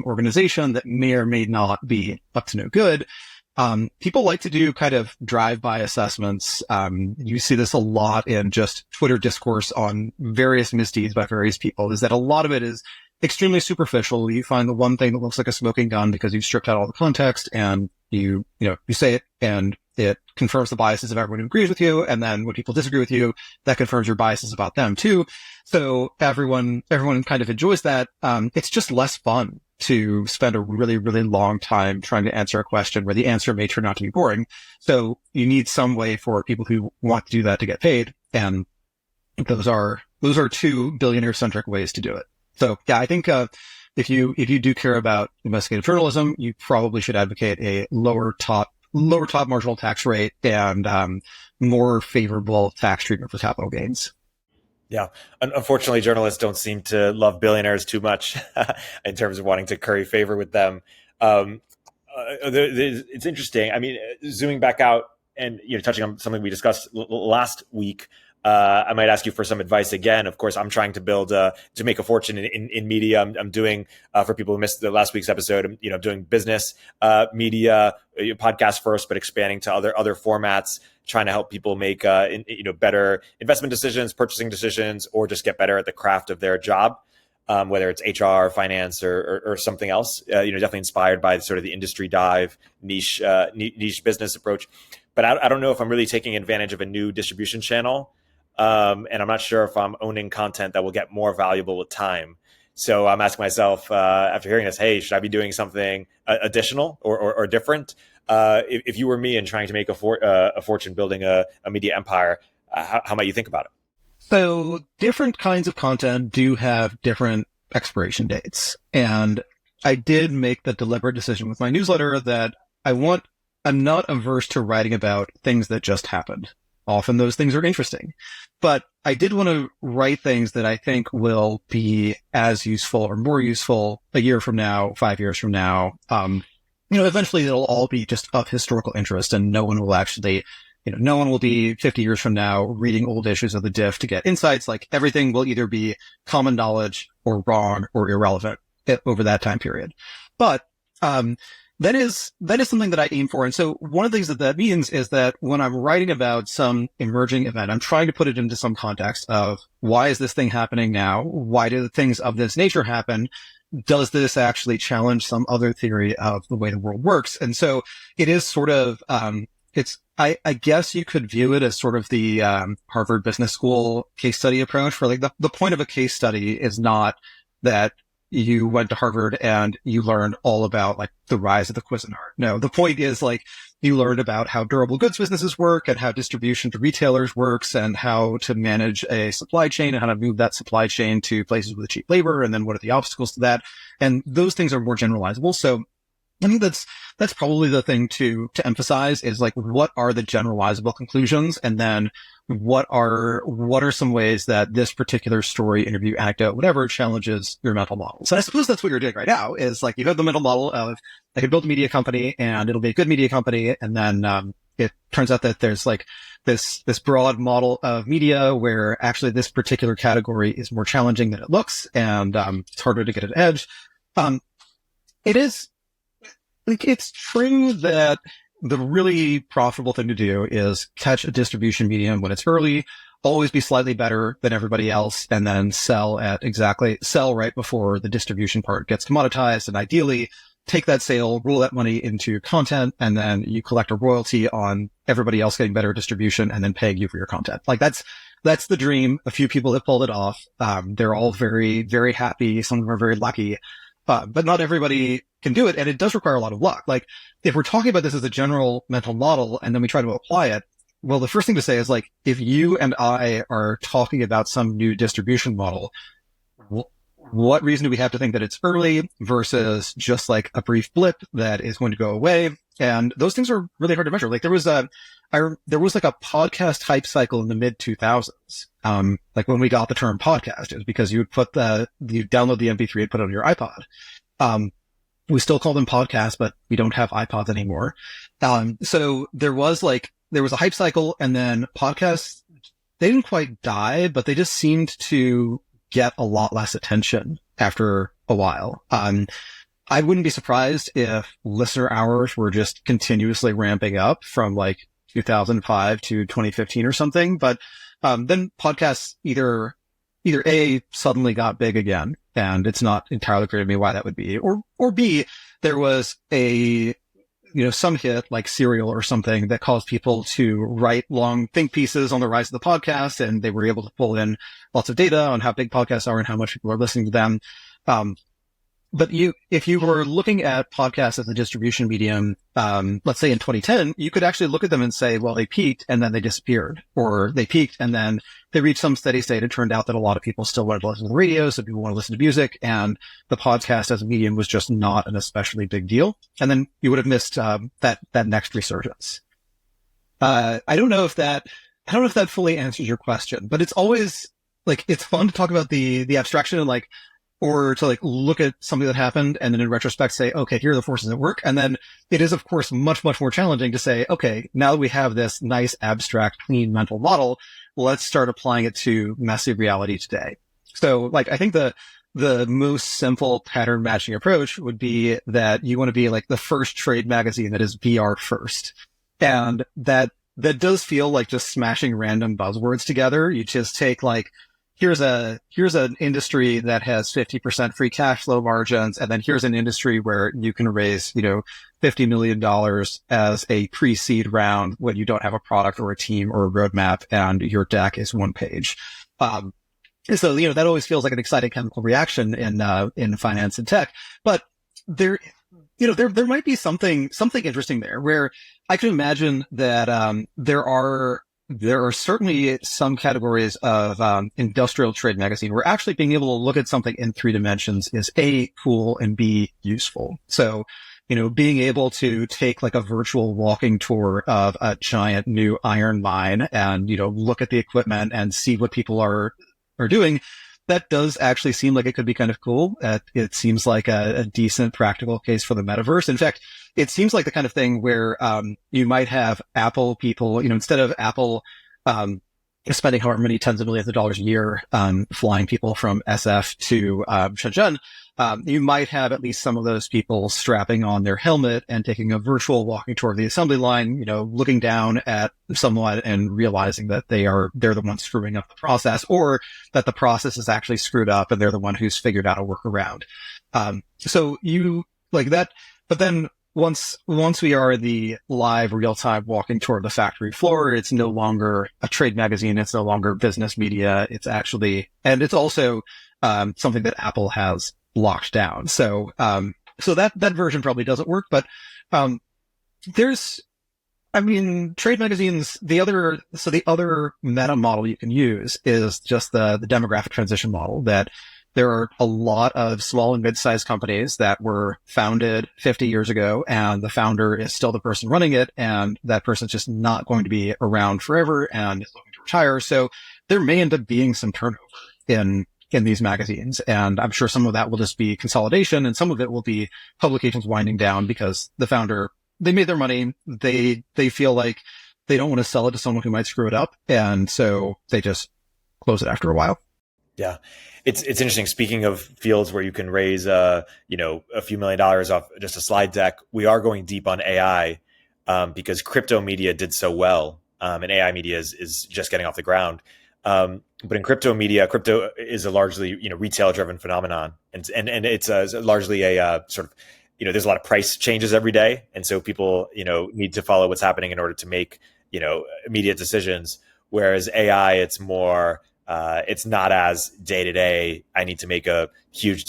organization that may or may not be up to no good. People like to do kind of drive-by assessments. You see this a lot in just Twitter discourse on various misdeeds by various people, is that a lot of it is extremely superficial. You find the one thing that looks like a smoking gun because you've stripped out all the context, and you say it, and it confirms the biases of everyone who agrees with you. And then when people disagree with you, that confirms your biases about them too. So everyone kind of enjoys that. It's just less fun to spend a really, really long time trying to answer a question where the answer may turn out to be boring. So you need some way for people who want to do that to get paid. And those are two billionaire centric ways to do it. So yeah, I think, if you do care about investigative journalism, you probably should advocate a lower top marginal tax rate and more favorable tax treatment for capital gains. Yeah. Unfortunately, journalists don't seem to love billionaires too much in terms of wanting to curry favor with them. It's interesting. I mean, zooming back out and touching on something we discussed last week, I might ask you for some advice again. Of course, I'm trying to build to make a fortune in media. I'm doing for people who missed the last week's episode. I'm doing business media, podcast first, but expanding to other formats, trying to help people make better investment decisions, purchasing decisions, or just get better at the craft of their job, whether it's HR, finance, or something else. Definitely inspired by sort of the industry dive niche business approach. But I don't know if I'm really taking advantage of a new distribution channel. And I'm not sure if I'm owning content that will get more valuable with time. So I'm asking myself, after hearing this, hey, should I be doing something additional or different? If you were me and trying to make a fortune building a media empire, how might you think about it? So different kinds of content do have different expiration dates. And I did make the deliberate decision with my newsletter that I'm not averse to writing about things that just happened. Often those things are interesting, but I did want to write things that I think will be as useful or more useful a year from now, 5 years from now. Eventually they'll all be just of historical interest, and no one will be 50 years from now reading old issues of the Diff to get insights. Like everything will either be common knowledge or wrong or irrelevant over that time period. But, that is something that I aim for. And so one of the things that means is that when I'm writing about some emerging event, I'm trying to put it into some context of why is this thing happening now? Why do things of this nature happen? Does this actually challenge some other theory of the way the world works? And so it is sort of, I guess you could view it as sort of the Harvard Business School case study approach, where like the point of a case study is not that you went to Harvard and you learned all about like the rise of the Cuisinart. No, the point is like you learned about how durable goods businesses work and how distribution to retailers works and how to manage a supply chain and how to move that supply chain to places with cheap labor. And then what are the obstacles to that? And those things are more generalizable. So I think that's probably the thing to emphasize is like, what are the generalizable conclusions? And then what are some ways that this particular story, interview, anecdote, whatever challenges your mental model? So I suppose that's what you're doing right now is like, you have the mental model of I could build a media company and it'll be a good media company. And then, it turns out that there's like this broad model of media where actually this particular category is more challenging than it looks. And, it's harder to get an edge. It's true that the really profitable thing to do is catch a distribution medium when it's early, always be slightly better than everybody else, and then sell right before the distribution part gets commoditized. And ideally take that sale, roll that money into content, and then you collect a royalty on everybody else getting better distribution and then paying you for your content. Like that's the dream. A few people have pulled it off. They're all very, very happy. Some of them are very lucky. But not everybody can do it. And it does require a lot of luck. Like if we're talking about this as a general mental model and then we try to apply it, well, the first thing to say is like, if you and I are talking about some new distribution model, what reason do we have to think that it's early versus just like a brief blip that is going to go away? And those things are really hard to measure. Like there was like a podcast hype cycle in the mid 2000s. Like when we got the term podcast, it was because you would download the MP3 and put it on your iPod. we still call them podcasts, but we don't have iPods anymore. So there was a hype cycle, and then podcasts, they didn't quite die, but they just seemed to get a lot less attention after a while. I wouldn't be surprised if listener hours were just continuously ramping up from like 2005 to 2015 or something. But then podcasts either A, suddenly got big again, and it's not entirely clear to me why that would be, or B, there was some hit like Serial or something that caused people to write long think pieces on the rise of the podcast, and they were able to pull in lots of data on how big podcasts are and how much people are listening to them. But if you were looking at podcasts as a distribution medium, let's say in 2010, you could actually look at them and say, well, they peaked and then they disappeared, or they peaked and then they reached some steady state. It turned out that a lot of people still wanted to listen to the radio, so people want to listen to music, and the podcast as a medium was just not an especially big deal. And then you would have missed that next resurgence. I don't know if that fully answers your question, but it's always it's fun to talk about the abstraction and or to look at something that happened and then in retrospect say, okay, here are the forces at work. And then it is, of course, much, much more challenging to say, okay, now that we have this nice, abstract, clean mental model, let's start applying it to messy reality today. So I think the most simple pattern matching approach would be that you want to be the first trade magazine that is VR first. And that does feel like just smashing random buzzwords together. You just take here's an industry that has 50% free cash flow margins, and then here's an industry where you can raise, $50 million as a pre-seed round when you don't have a product or a team or a roadmap, and your deck is one page. So, that always feels like an exciting chemical reaction in finance and tech, but there might be something interesting there, where I can imagine that, there are certainly some categories of industrial trade magazine where actually being able to look at something in 3 dimensions is A, cool, and B, useful. So, being able to take a virtual walking tour of a giant new iron mine and, look at the equipment and see what people are doing, that does actually seem like it could be kind of cool. It seems like a decent practical case for the metaverse. In fact, it seems like the kind of thing where you might have Apple people, instead of Apple spending however many tens of millions of dollars a year flying people from SF to Shenzhen, you might have at least some of those people strapping on their helmet and taking a virtual walking tour of the assembly line, looking down at someone and realizing that they're the ones screwing up the process, or that the process is actually screwed up and they're the one who's figured out a workaround. So you like that, but then once we are the live real-time walking tour of the factory floor, it's no longer a trade magazine. It's no longer business media. It's actually, and it's also something that Apple has locked down. So that version probably doesn't work, but trade magazines, the other meta model you can use is just the demographic transition model, that there are a lot of small and mid-sized companies that were founded 50 years ago, and the founder is still the person running it, and that person's just not going to be around forever and is looking to retire. So there may end up being some turnover in these magazines, and I'm sure some of that will just be consolidation, and some of it will be publications winding down because the founder, they made their money, they feel like they don't want to sell it to someone who might screw it up, and so they just close it after a while. Yeah. It's interesting. Speaking of fields where you can raise, a few $1 million off just a slide deck, we are going deep on AI, because crypto media did so well. And AI media is just getting off the ground. But in crypto media, crypto is a largely, retail driven phenomenon. And it's largely a sort of, there's a lot of price changes every day. And so people, need to follow what's happening in order to make, immediate decisions. Whereas AI, it's more, it's not as day to day. I need to make a huge,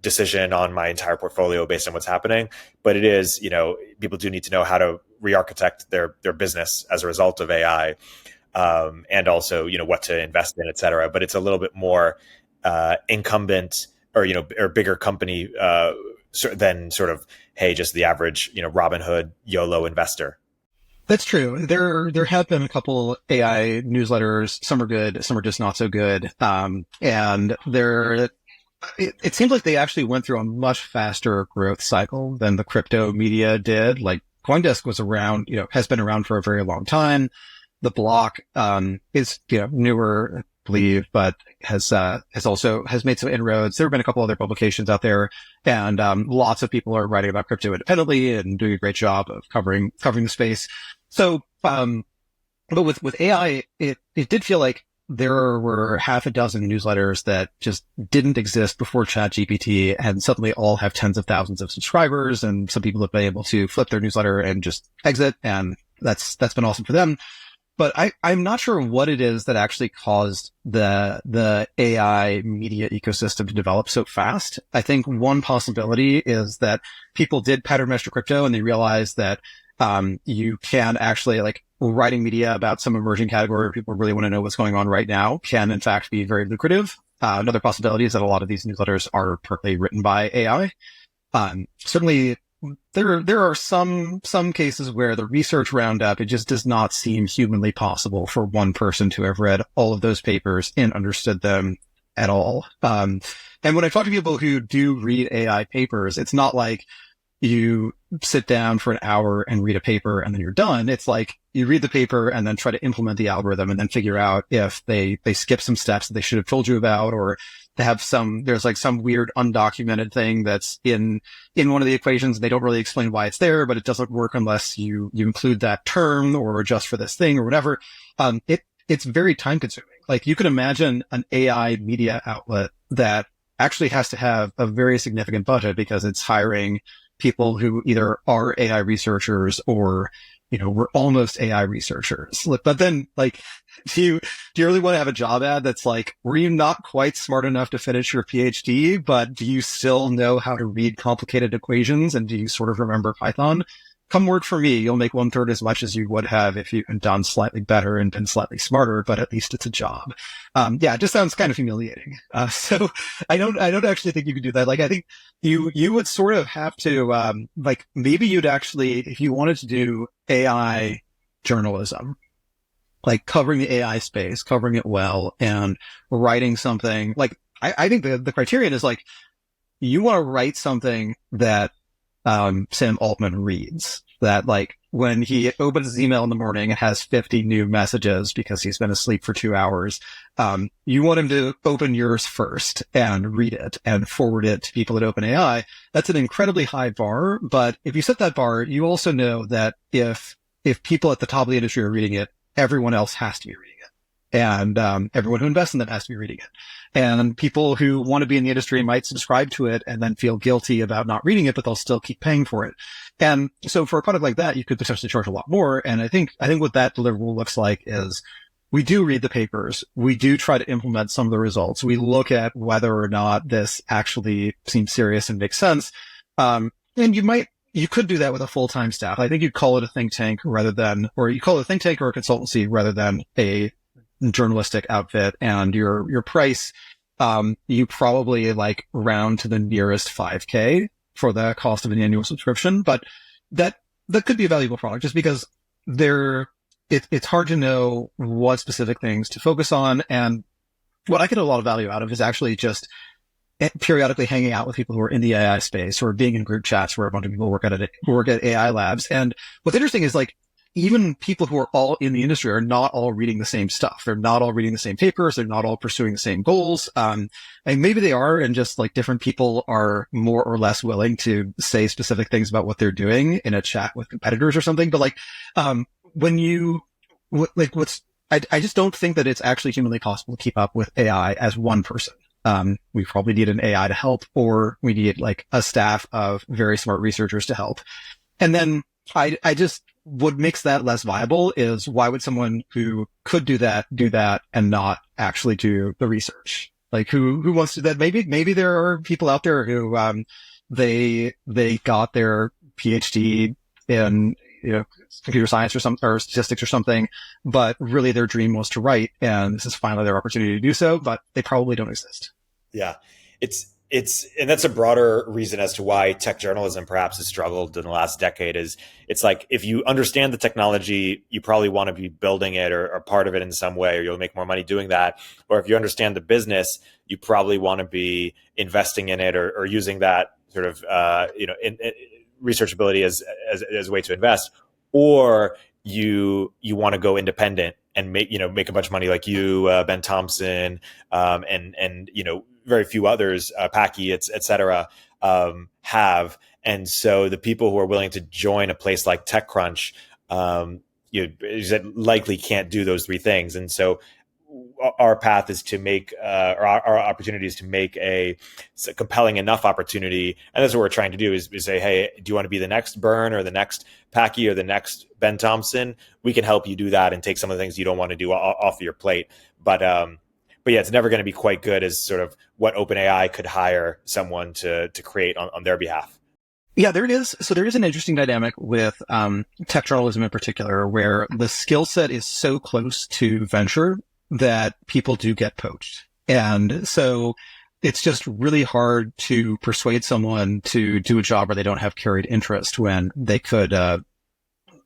decision on my entire portfolio based on what's happening. But it is, people do need to know how to re-architect their business as a result of AI, and also, what to invest in, et cetera. But it's a little bit more incumbent or bigger company than sort of, hey, just the average, Robin Hood YOLO investor. That's true. There have been a couple AI newsletters. Some are good, some are just not so good. And it seems like they actually went through a much faster growth cycle than the crypto media did. Like CoinDesk was around, has been around for a very long time. The block, is, newer, I believe, but has made some inroads. There have been a couple other publications out there, and, lots of people are writing about crypto independently and doing a great job of covering the space. So, but with AI, it did feel like there were half a dozen newsletters that just didn't exist before ChatGPT, and suddenly all have tens of thousands of subscribers. And some people have been able to flip their newsletter and just exit. And that's been awesome for them. But I'm not sure what it is that actually caused the AI media ecosystem to develop so fast. I think one possibility is that people did pattern mesh to crypto, and they realized that, you can actually, like, writing media about some emerging category where people really want to know what's going on right now can in fact be very lucrative. Another possibility is that a lot of these newsletters are partly written by AI. Certainly there are some cases where the research roundup, it just does not seem humanly possible for one person to have read all of those papers and understood them at all. And when I talk to people who do read AI papers, it's not like you sit down for an hour and read a paper and then you're done. It's like you read the paper and then try to implement the algorithm and then figure out if they skip some steps that they should have told you about, or they have there's like some weird undocumented thing that's in one of the equations. And they don't really explain why it's there, but it doesn't work unless you include that term or adjust for this thing or whatever. It's very time consuming. Like, you could imagine an AI media outlet that actually has to have a very significant budget because it's hiring people who either are AI researchers or, were almost AI researchers. But then, like, do you really want to have a job ad that's like, were you not quite smart enough to finish your PhD, but do you still know how to read complicated equations? And do you sort of remember Python? Come work for me. You'll make 1/3 as much as you would have if you had done slightly better and been slightly smarter, but at least it's a job. It just sounds kind of humiliating. So I don't actually think you could do that. Like, I think you would sort of have to, maybe you'd actually, if you wanted to do AI journalism, like covering the AI space, covering it well, and writing something like, I think the criterion is like, you want to write something that Sam Altman reads, that, like, when he opens his email in the morning and has 50 new messages because he's been asleep for 2 hours, you want him to open yours first and read it and forward it to people at OpenAI. That's an incredibly high bar. But if you set that bar, you also know that if people at the top of the industry are reading it, everyone else has to be reading it. And everyone who invests in them has to be reading it. And people who want to be in the industry might subscribe to it and then feel guilty about not reading it, but they'll still keep paying for it. And so for a product like that, you could potentially charge a lot more. And I think what that deliverable looks like is, we do read the papers. We do try to implement some of the results. We look at whether or not this actually seems serious and makes sense. And you could do that with a full-time staff. I think you'd call it a think tank or you call it a think tank or a consultancy rather than a journalistic outfit. And your price, you probably like round to the nearest 5K for the cost of an annual subscription. But that could be a valuable product just because it's hard to know what specific things to focus on. And what I get a lot of value out of is actually just periodically hanging out with people who are in the AI space or being in group chats where a bunch of people work at AI labs. And what's interesting is, like, even people who are all in the industry are not all reading the same stuff. They're not all reading the same papers. They're not all pursuing the same goals. And maybe they are, and just like different people are more or less willing to say specific things about what they're doing in a chat with competitors or something. But like, I just don't think that it's actually humanly possible to keep up with AI as one person. We probably need an AI to help, or we need like a staff of very smart researchers to help. And then what makes that less viable is, why would someone who could do that and not actually do the research? Like, who wants to do that? Maybe there are people out there who, they got their PhD in, computer science or statistics or something, but really their dream was to write, and this is finally their opportunity to do so, but they probably don't exist. Yeah. It's and that's a broader reason as to why tech journalism perhaps has struggled in the last decade. Is it's like, if you understand the technology, you probably want to be building it or part of it in some way, or you'll make more money doing that. Or if you understand the business, you probably want to be investing in it or using that sort of researchability as a way to invest. Or you want to go independent and make a bunch of money, like you, Ben Thompson, and very few others, Packy, et cetera, have. And so the people who are willing to join a place like TechCrunch, likely can't do those three things. And so our path is to make, or our opportunity is to make a compelling enough opportunity. And that's what we're trying to do, is say, hey, do you want to be the next Byrne or the next Packy or the next Ben Thompson? We can help you do that and take some of the things you don't want to do off of your plate. But yeah, it's never going to be quite good as sort of what OpenAI could hire someone to create on their behalf. Yeah, there it is. So there is an interesting dynamic with tech journalism in particular, where the skill set is so close to venture that people do get poached. And so it's just really hard to persuade someone to do a job where they don't have carried interest, when they could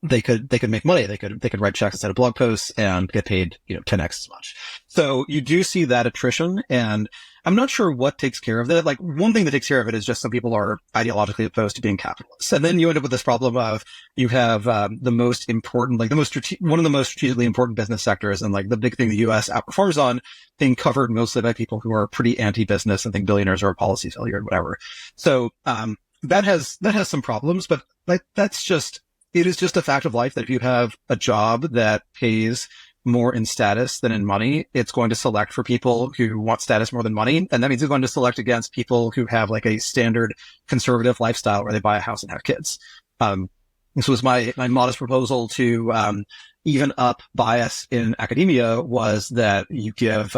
make money. They could write checks instead of blog posts and get paid, 10x as much. So you do see that attrition, and I'm not sure what takes care of that. Like, one thing that takes care of it is just some people are ideologically opposed to being capitalists. And then you end up with this problem of, you have the most important, like one of the most strategically important business sectors, and like the big thing the US outperforms on, being covered mostly by people who are pretty anti-business and think billionaires are a policy failure or whatever. So that has some problems, but like it is just a fact of life that if you have a job that pays more in status than in money, it's going to select for people who want status more than money. And that means it's going to select against people who have like a standard conservative lifestyle where they buy a house and have kids. This was my modest proposal to even up bias in academia, was that you give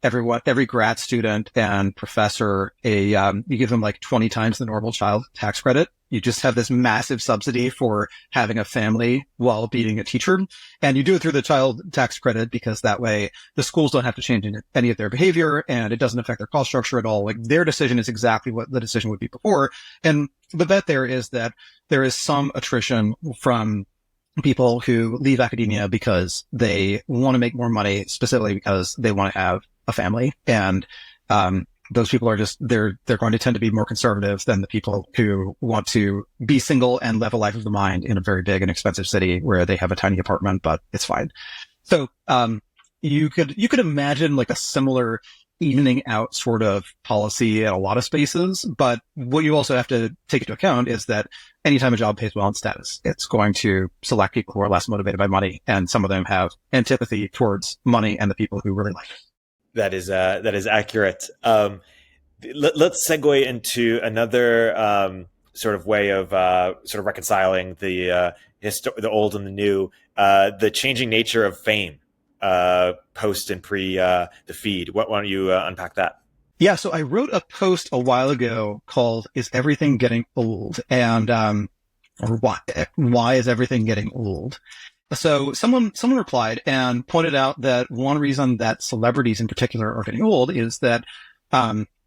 every grad student and professor you give them like 20 times the normal child tax credit. You just have this massive subsidy for having a family while being a teacher. And you do it through the child tax credit because that way the schools don't have to change any of their behavior, and it doesn't affect their cost structure at all. Like, their decision is exactly what the decision would be before. And the bet there is that there is some attrition from people who leave academia because they want to make more money, specifically because they want to have a family. And those people are they're going to tend to be more conservative than the people who want to be single and live a life of the mind in a very big and expensive city where they have a tiny apartment, but it's fine. So you could imagine like a similar evening out sort of policy in a lot of spaces. But what you also have to take into account is that anytime a job pays well in status, it's going to select people who are less motivated by money. And some of them have antipathy towards money and the people who really like it. That is accurate. Let's segue into another sort of way of sort of reconciling the old and the new, the changing nature of fame, post and pre the feed. Why don't you unpack that? Yeah, so I wrote a post a while ago called "Is Everything Getting Old?" and or why is everything getting old? So someone replied and pointed out that one reason that celebrities in particular are getting old is that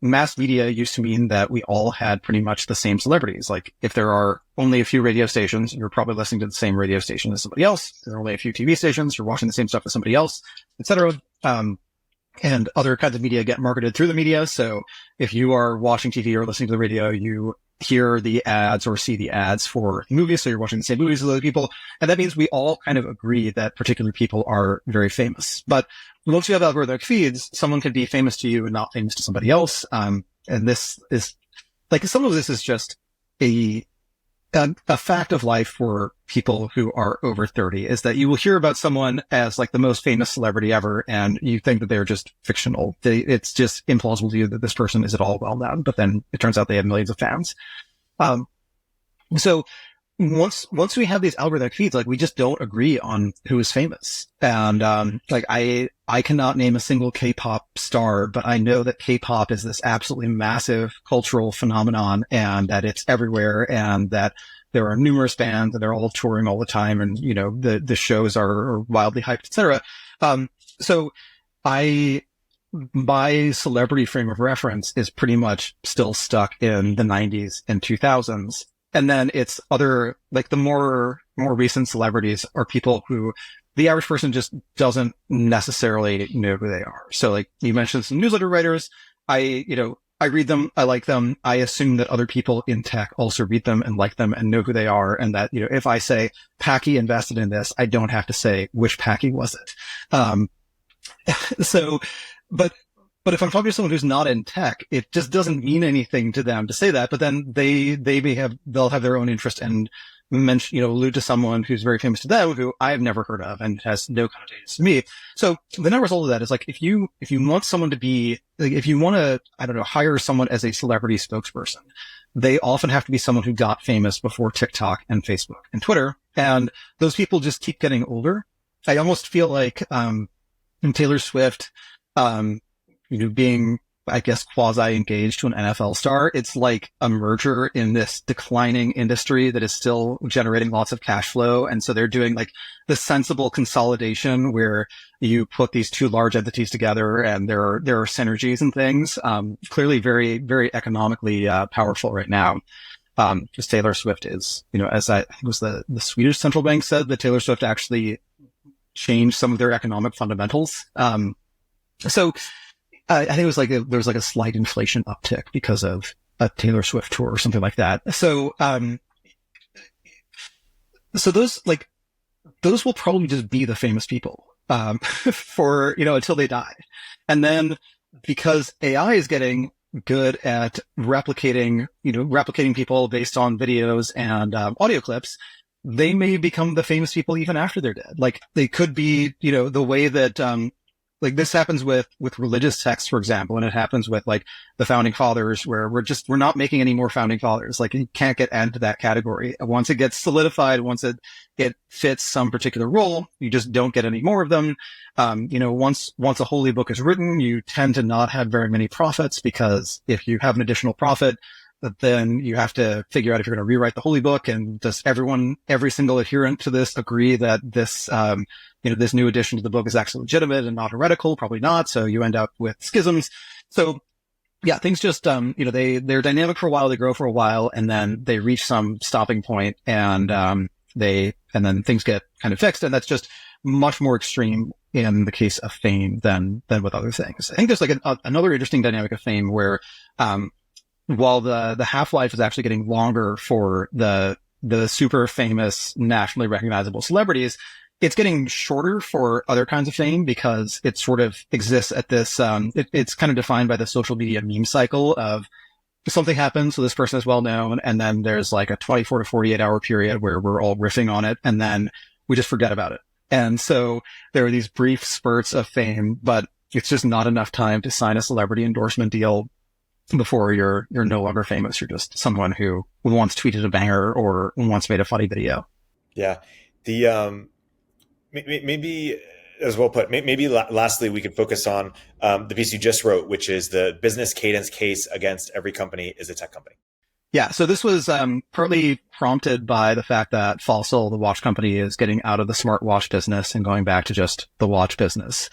mass media used to mean that we all had pretty much the same celebrities. Like, if there are only a few radio stations, you're probably listening to the same radio station as somebody else. If there are only a few TV stations, you're watching the same stuff as somebody else, etc. And other kinds of media get marketed through the media. So if you are watching TV or listening to the radio, you hear the ads or see the ads for movies. So you're watching the same movies as other people. And that means we all kind of agree that particular people are very famous. But once you have algorithmic feeds, someone could be famous to you and not famous to somebody else. And this is like, some of this is just a fact of life for people who are over 30, is that you will hear about someone as like the most famous celebrity ever, and you think that they're just fictional. It's just implausible to you that this person is at all well known, but then it turns out they have millions of fans. So once we have these algorithmic feeds, like, we just don't agree on who is famous. And like, I cannot name a single K-pop star, but I know that K-pop is this absolutely massive cultural phenomenon, and that it's everywhere, and that there are numerous bands and they're all touring all the time, and the shows are wildly hyped, etc. So I my celebrity frame of reference is pretty much still stuck in the 90s and 2000s. And then it's other, like the more recent celebrities are people who the average person just doesn't necessarily know who they are. So like you mentioned some newsletter writers. I read them. I like them. I assume that other people in tech also read them and like them and know who they are. And that, if I say Packy invested in this, I don't have to say which Packy was it. But if I'm talking to someone who's not in tech, it just doesn't mean anything to them to say that. But then they'll have their own interest and mention, allude to someone who's very famous to them who I have never heard of and has no connotations to me. So the net result of that is like, if you want someone to be, like, if you want to, I don't know, hire someone as a celebrity spokesperson, they often have to be someone who got famous before TikTok and Facebook and Twitter. And those people just keep getting older. I almost feel like, Taylor Swift, being, I guess, quasi-engaged to an NFL star, it's like a merger in this declining industry that is still generating lots of cash flow. And so they're doing like the sensible consolidation where you put these two large entities together and there are synergies and things. Clearly very, very economically powerful right now. Because Taylor Swift is, as I think it was the Swedish central bank said, that Taylor Swift actually changed some of their economic fundamentals. So I think it was like there was like a slight inflation uptick because of a Taylor Swift tour or something like that. So, so those will probably just be the famous people, for, until they die. And then because AI is getting good at replicating people based on videos and, audio clips, they may become the famous people even after they're dead. Like they could be, the way that, like this happens with religious texts, for example, and it happens with like the founding fathers where we're not making any more founding fathers. Like you can't get into that category. Once it gets solidified, once it fits some particular role, you just don't get any more of them. Once a holy book is written, you tend to not have very many prophets because if you have an additional prophet, then you have to figure out if you're going to rewrite the holy book. And does every single adherent to this agree that this, this new addition to the book is actually legitimate and not heretical? Probably not. So you end up with schisms. So yeah, things just, they're dynamic for a while, they grow for a while, and then they reach some stopping point and, then things get kind of fixed. And that's just much more extreme in the case of fame than with other things. I think there's like another interesting dynamic of fame where, while the half-life is actually getting longer for the super famous, nationally recognizable celebrities, it's getting shorter for other kinds of fame because it sort of exists at this, it's kind of defined by the social media meme cycle of something happens, so this person is well known, and then there's like a 24 to 48 hour period where we're all riffing on it, and then we just forget about it. And so there are these brief spurts of fame, but it's just not enough time to sign a celebrity endorsement deal before you're no longer famous. You're just someone who once tweeted a banger or once made a funny video. Yeah. The, maybe as well put, maybe lastly, we could focus on, the piece you just wrote, which is the business cadence case against every company is a tech company. Yeah. So this was, partly prompted by the fact that Fossil, the watch company, is getting out of the smartwatch business and going back to just the watch business.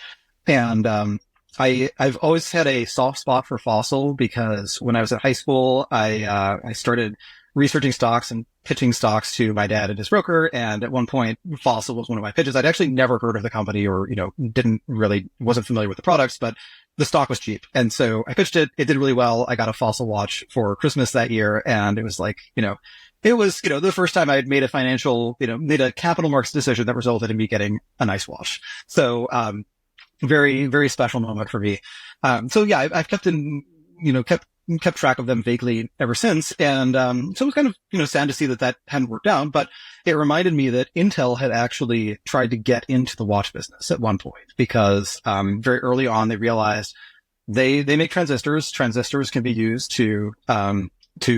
And, I've always had a soft spot for Fossil because when I was at high school, I started researching stocks and pitching stocks to my dad and his broker. And at one point, Fossil was one of my pitches. I'd actually never heard of the company or, wasn't familiar with the products, but the stock was cheap. And so I pitched it. It did really well. I got a Fossil watch for Christmas that year. And it was like, it was, the first time I had made made a capital markets decision that resulted in me getting a nice watch. So, very, very special moment for me. So yeah, I've kept track of them vaguely ever since. And, so it was kind of, sad to see that hadn't worked out, but it reminded me that Intel had actually tried to get into the watch business at one point because, very early on they realized they make transistors. Transistors can be used to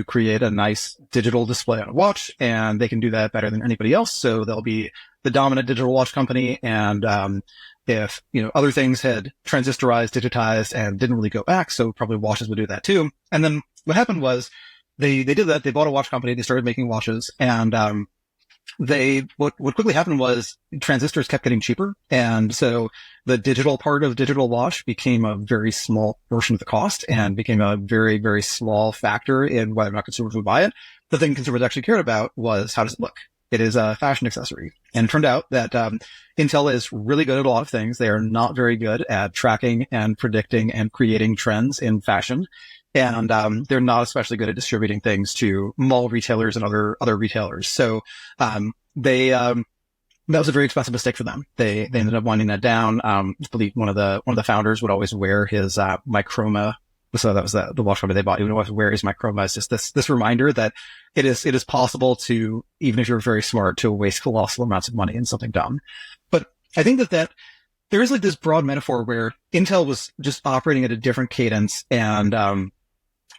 create a nice digital display on a watch, and they can do that better than anybody else. So they'll be the dominant digital watch company. And, if, other things had transistorized, digitized, and didn't really go back, so probably watches would do that too. And then what happened was they did that. They bought a watch company. They started making watches. And, what quickly happened was transistors kept getting cheaper. And so the digital part of digital wash became a very small portion of the cost and became a very, very small factor in whether or not consumers would buy it. The thing consumers actually cared about was, how does it look? It is a fashion accessory. And it turned out that Intel is really good at a lot of things. They are not very good at tracking and predicting and creating trends in fashion. And they're not especially good at distributing things to mall retailers and other retailers. So that was a very expensive mistake for them. They ended up winding that down. I believe one of the founders would always wear his Microma. So that was the watch company they bought. He would always wear his Microma as just this reminder that it is possible to, even if you're very smart, to waste colossal amounts of money in something dumb. But I think that there is like this broad metaphor where Intel was just operating at a different cadence, and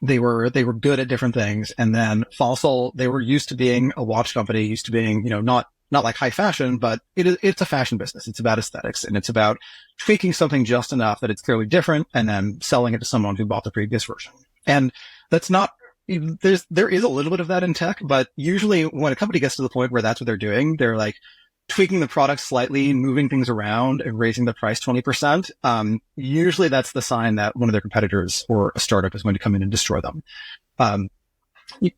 they were good at different things. And then Fossil, they were used to being a watch company, used to being, not like high fashion, but it's a fashion business. It's about aesthetics, and it's about tweaking something just enough that it's clearly different and then selling it to someone who bought the previous version. And that's not, there is a little bit of that in tech, but usually when a company gets to the point where that's what they're doing, they're like tweaking the product slightly, moving things around and raising the price 20%. Usually that's the sign that one of their competitors or a startup is going to come in and destroy them.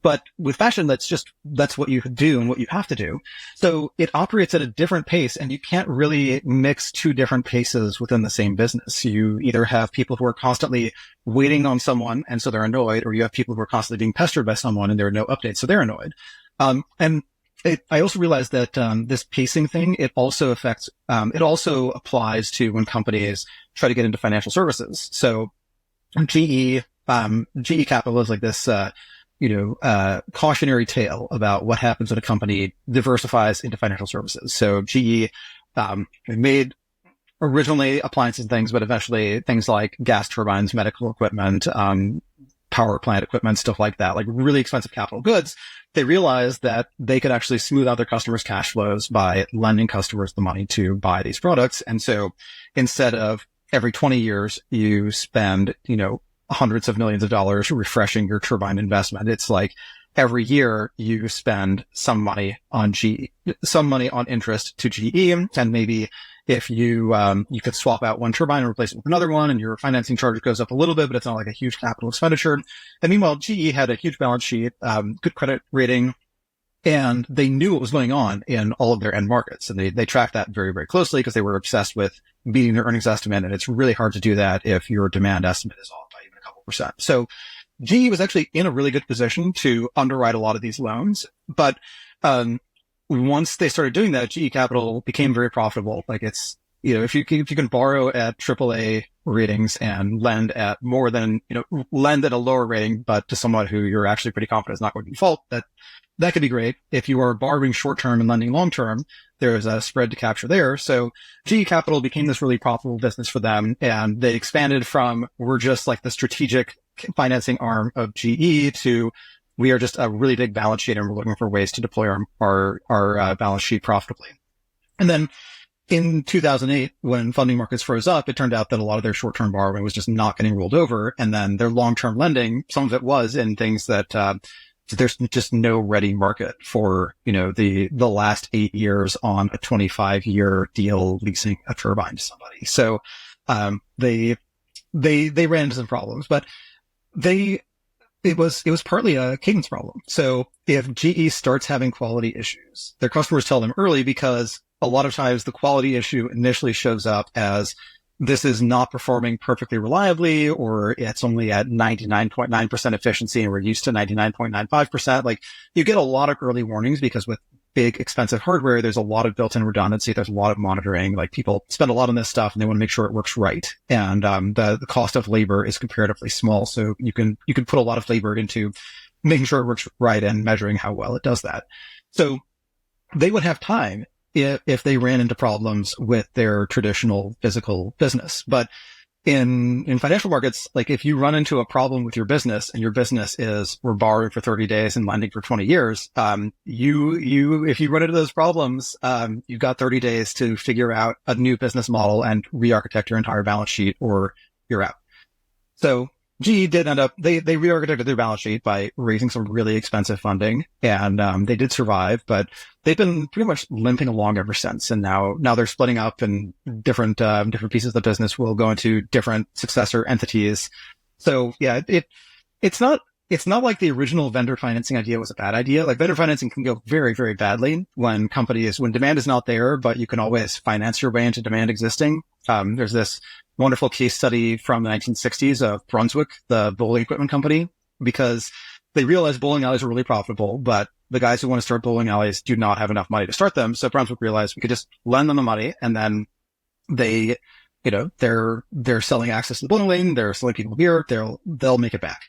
But with fashion, that's what you do and what you have to do. So it operates at a different pace, and you can't really mix two different paces within the same business. You either have people who are constantly waiting on someone, and so they're annoyed, or you have people who are constantly being pestered by someone and there are no updates, so they're annoyed. I also realized that this pacing thing, it also applies to when companies try to get into financial services. So GE Capital is like this cautionary tale about what happens when a company diversifies into financial services. So GE made originally appliances and things, but eventually things like gas turbines, medical equipment, power plant equipment, stuff like that, like really expensive capital goods. They realized that they could actually smooth out their customers' cash flows by lending customers the money to buy these products. And so instead of every 20 years, you spend, hundreds of millions of dollars refreshing your turbine investment, it's like every year you spend some money on interest to GE. And maybe if you could swap out one turbine and replace it with another one, and your financing charge goes up a little bit, but it's not like a huge capital expenditure. And meanwhile, GE had a huge balance sheet, good credit rating, and they knew what was going on in all of their end markets. And they tracked that very, very closely because they were obsessed with beating their earnings estimate. And it's really hard to do that if your demand estimate is off by even a couple percent. So GE was actually in a really good position to underwrite a lot of these loans. But once they started doing that, GE Capital became very profitable. Like it's, if you can borrow at AAA ratings and lend at more than, lend at a lower rating, but to someone who you're actually pretty confident is not going to default, that could be great. If you are borrowing short term and lending long term, there's a spread to capture there. So GE Capital became this really profitable business for them, and they expanded from, we're just like the strategic financing arm of GE to, we are just a really big balance sheet, and we're looking for ways to deploy our balance sheet profitably. And then in 2008, when funding markets froze up, it turned out that a lot of their short-term borrowing was just not getting rolled over. And then their long-term lending, some of it was in things that, there's just no ready market for, the last 8 years on a 25-year deal leasing a turbine to somebody. So, they ran into some problems, but it was partly a cadence problem. So if GE starts having quality issues, their customers tell them early, because a lot of times the quality issue initially shows up as, this is not performing perfectly reliably, or it's only at 99.9% efficiency and we're used to 99.95%. Like, you get a lot of early warnings because with big expensive hardware, there's a lot of built-in redundancy. There's a lot of monitoring. Like, people spend a lot on this stuff and they want to make sure it works right. And, the cost of labor is comparatively small. So you can put a lot of labor into making sure it works right and measuring how well it does that. So they would have time if they ran into problems with their traditional physical business. But in financial markets, like, if you run into a problem with your business and your business is, we're borrowing for 30 days and lending for 20 years, if you run into those problems, you've got 30 days to figure out a new business model and re-architect your entire balance sheet, or you're out. So GE did end up, they rearchitected their balance sheet by raising some really expensive funding, and they did survive, but they've been pretty much limping along ever since. And now they're splitting up, and different pieces of the business will go into different successor entities. So yeah, it's not like the original vendor financing idea was a bad idea. Like, vendor financing can go very, very badly when demand is not there, but you can always finance your way into demand existing. There's this wonderful case study from the 1960s of Brunswick, the bowling equipment company, because they realized bowling alleys are really profitable, but the guys who want to start bowling alleys do not have enough money to start them. So Brunswick realized we could just lend them the money, and then they're selling access to the bowling lane, they're selling people beer, they'll make it back.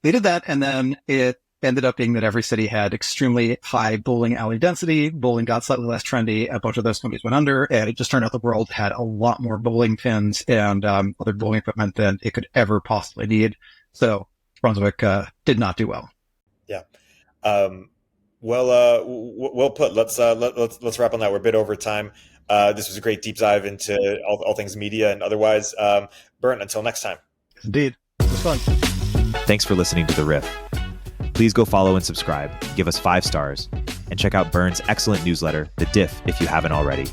They did that, and then it ended up being that every city had extremely high bowling alley density. Bowling got slightly less trendy. A bunch of those companies went under, and it just turned out the world had a lot more bowling pins and other bowling equipment than it could ever possibly need. So Brunswick did not do well. Yeah. Well put. Let's wrap on that. We're a bit over time. This was a great deep dive into all things media and otherwise. Byrne, until next time. Indeed. It was fun. Thanks for listening to The Riff. Please go follow and subscribe, give us 5 stars, and check out Byrne's excellent newsletter, The Diff, if you haven't already.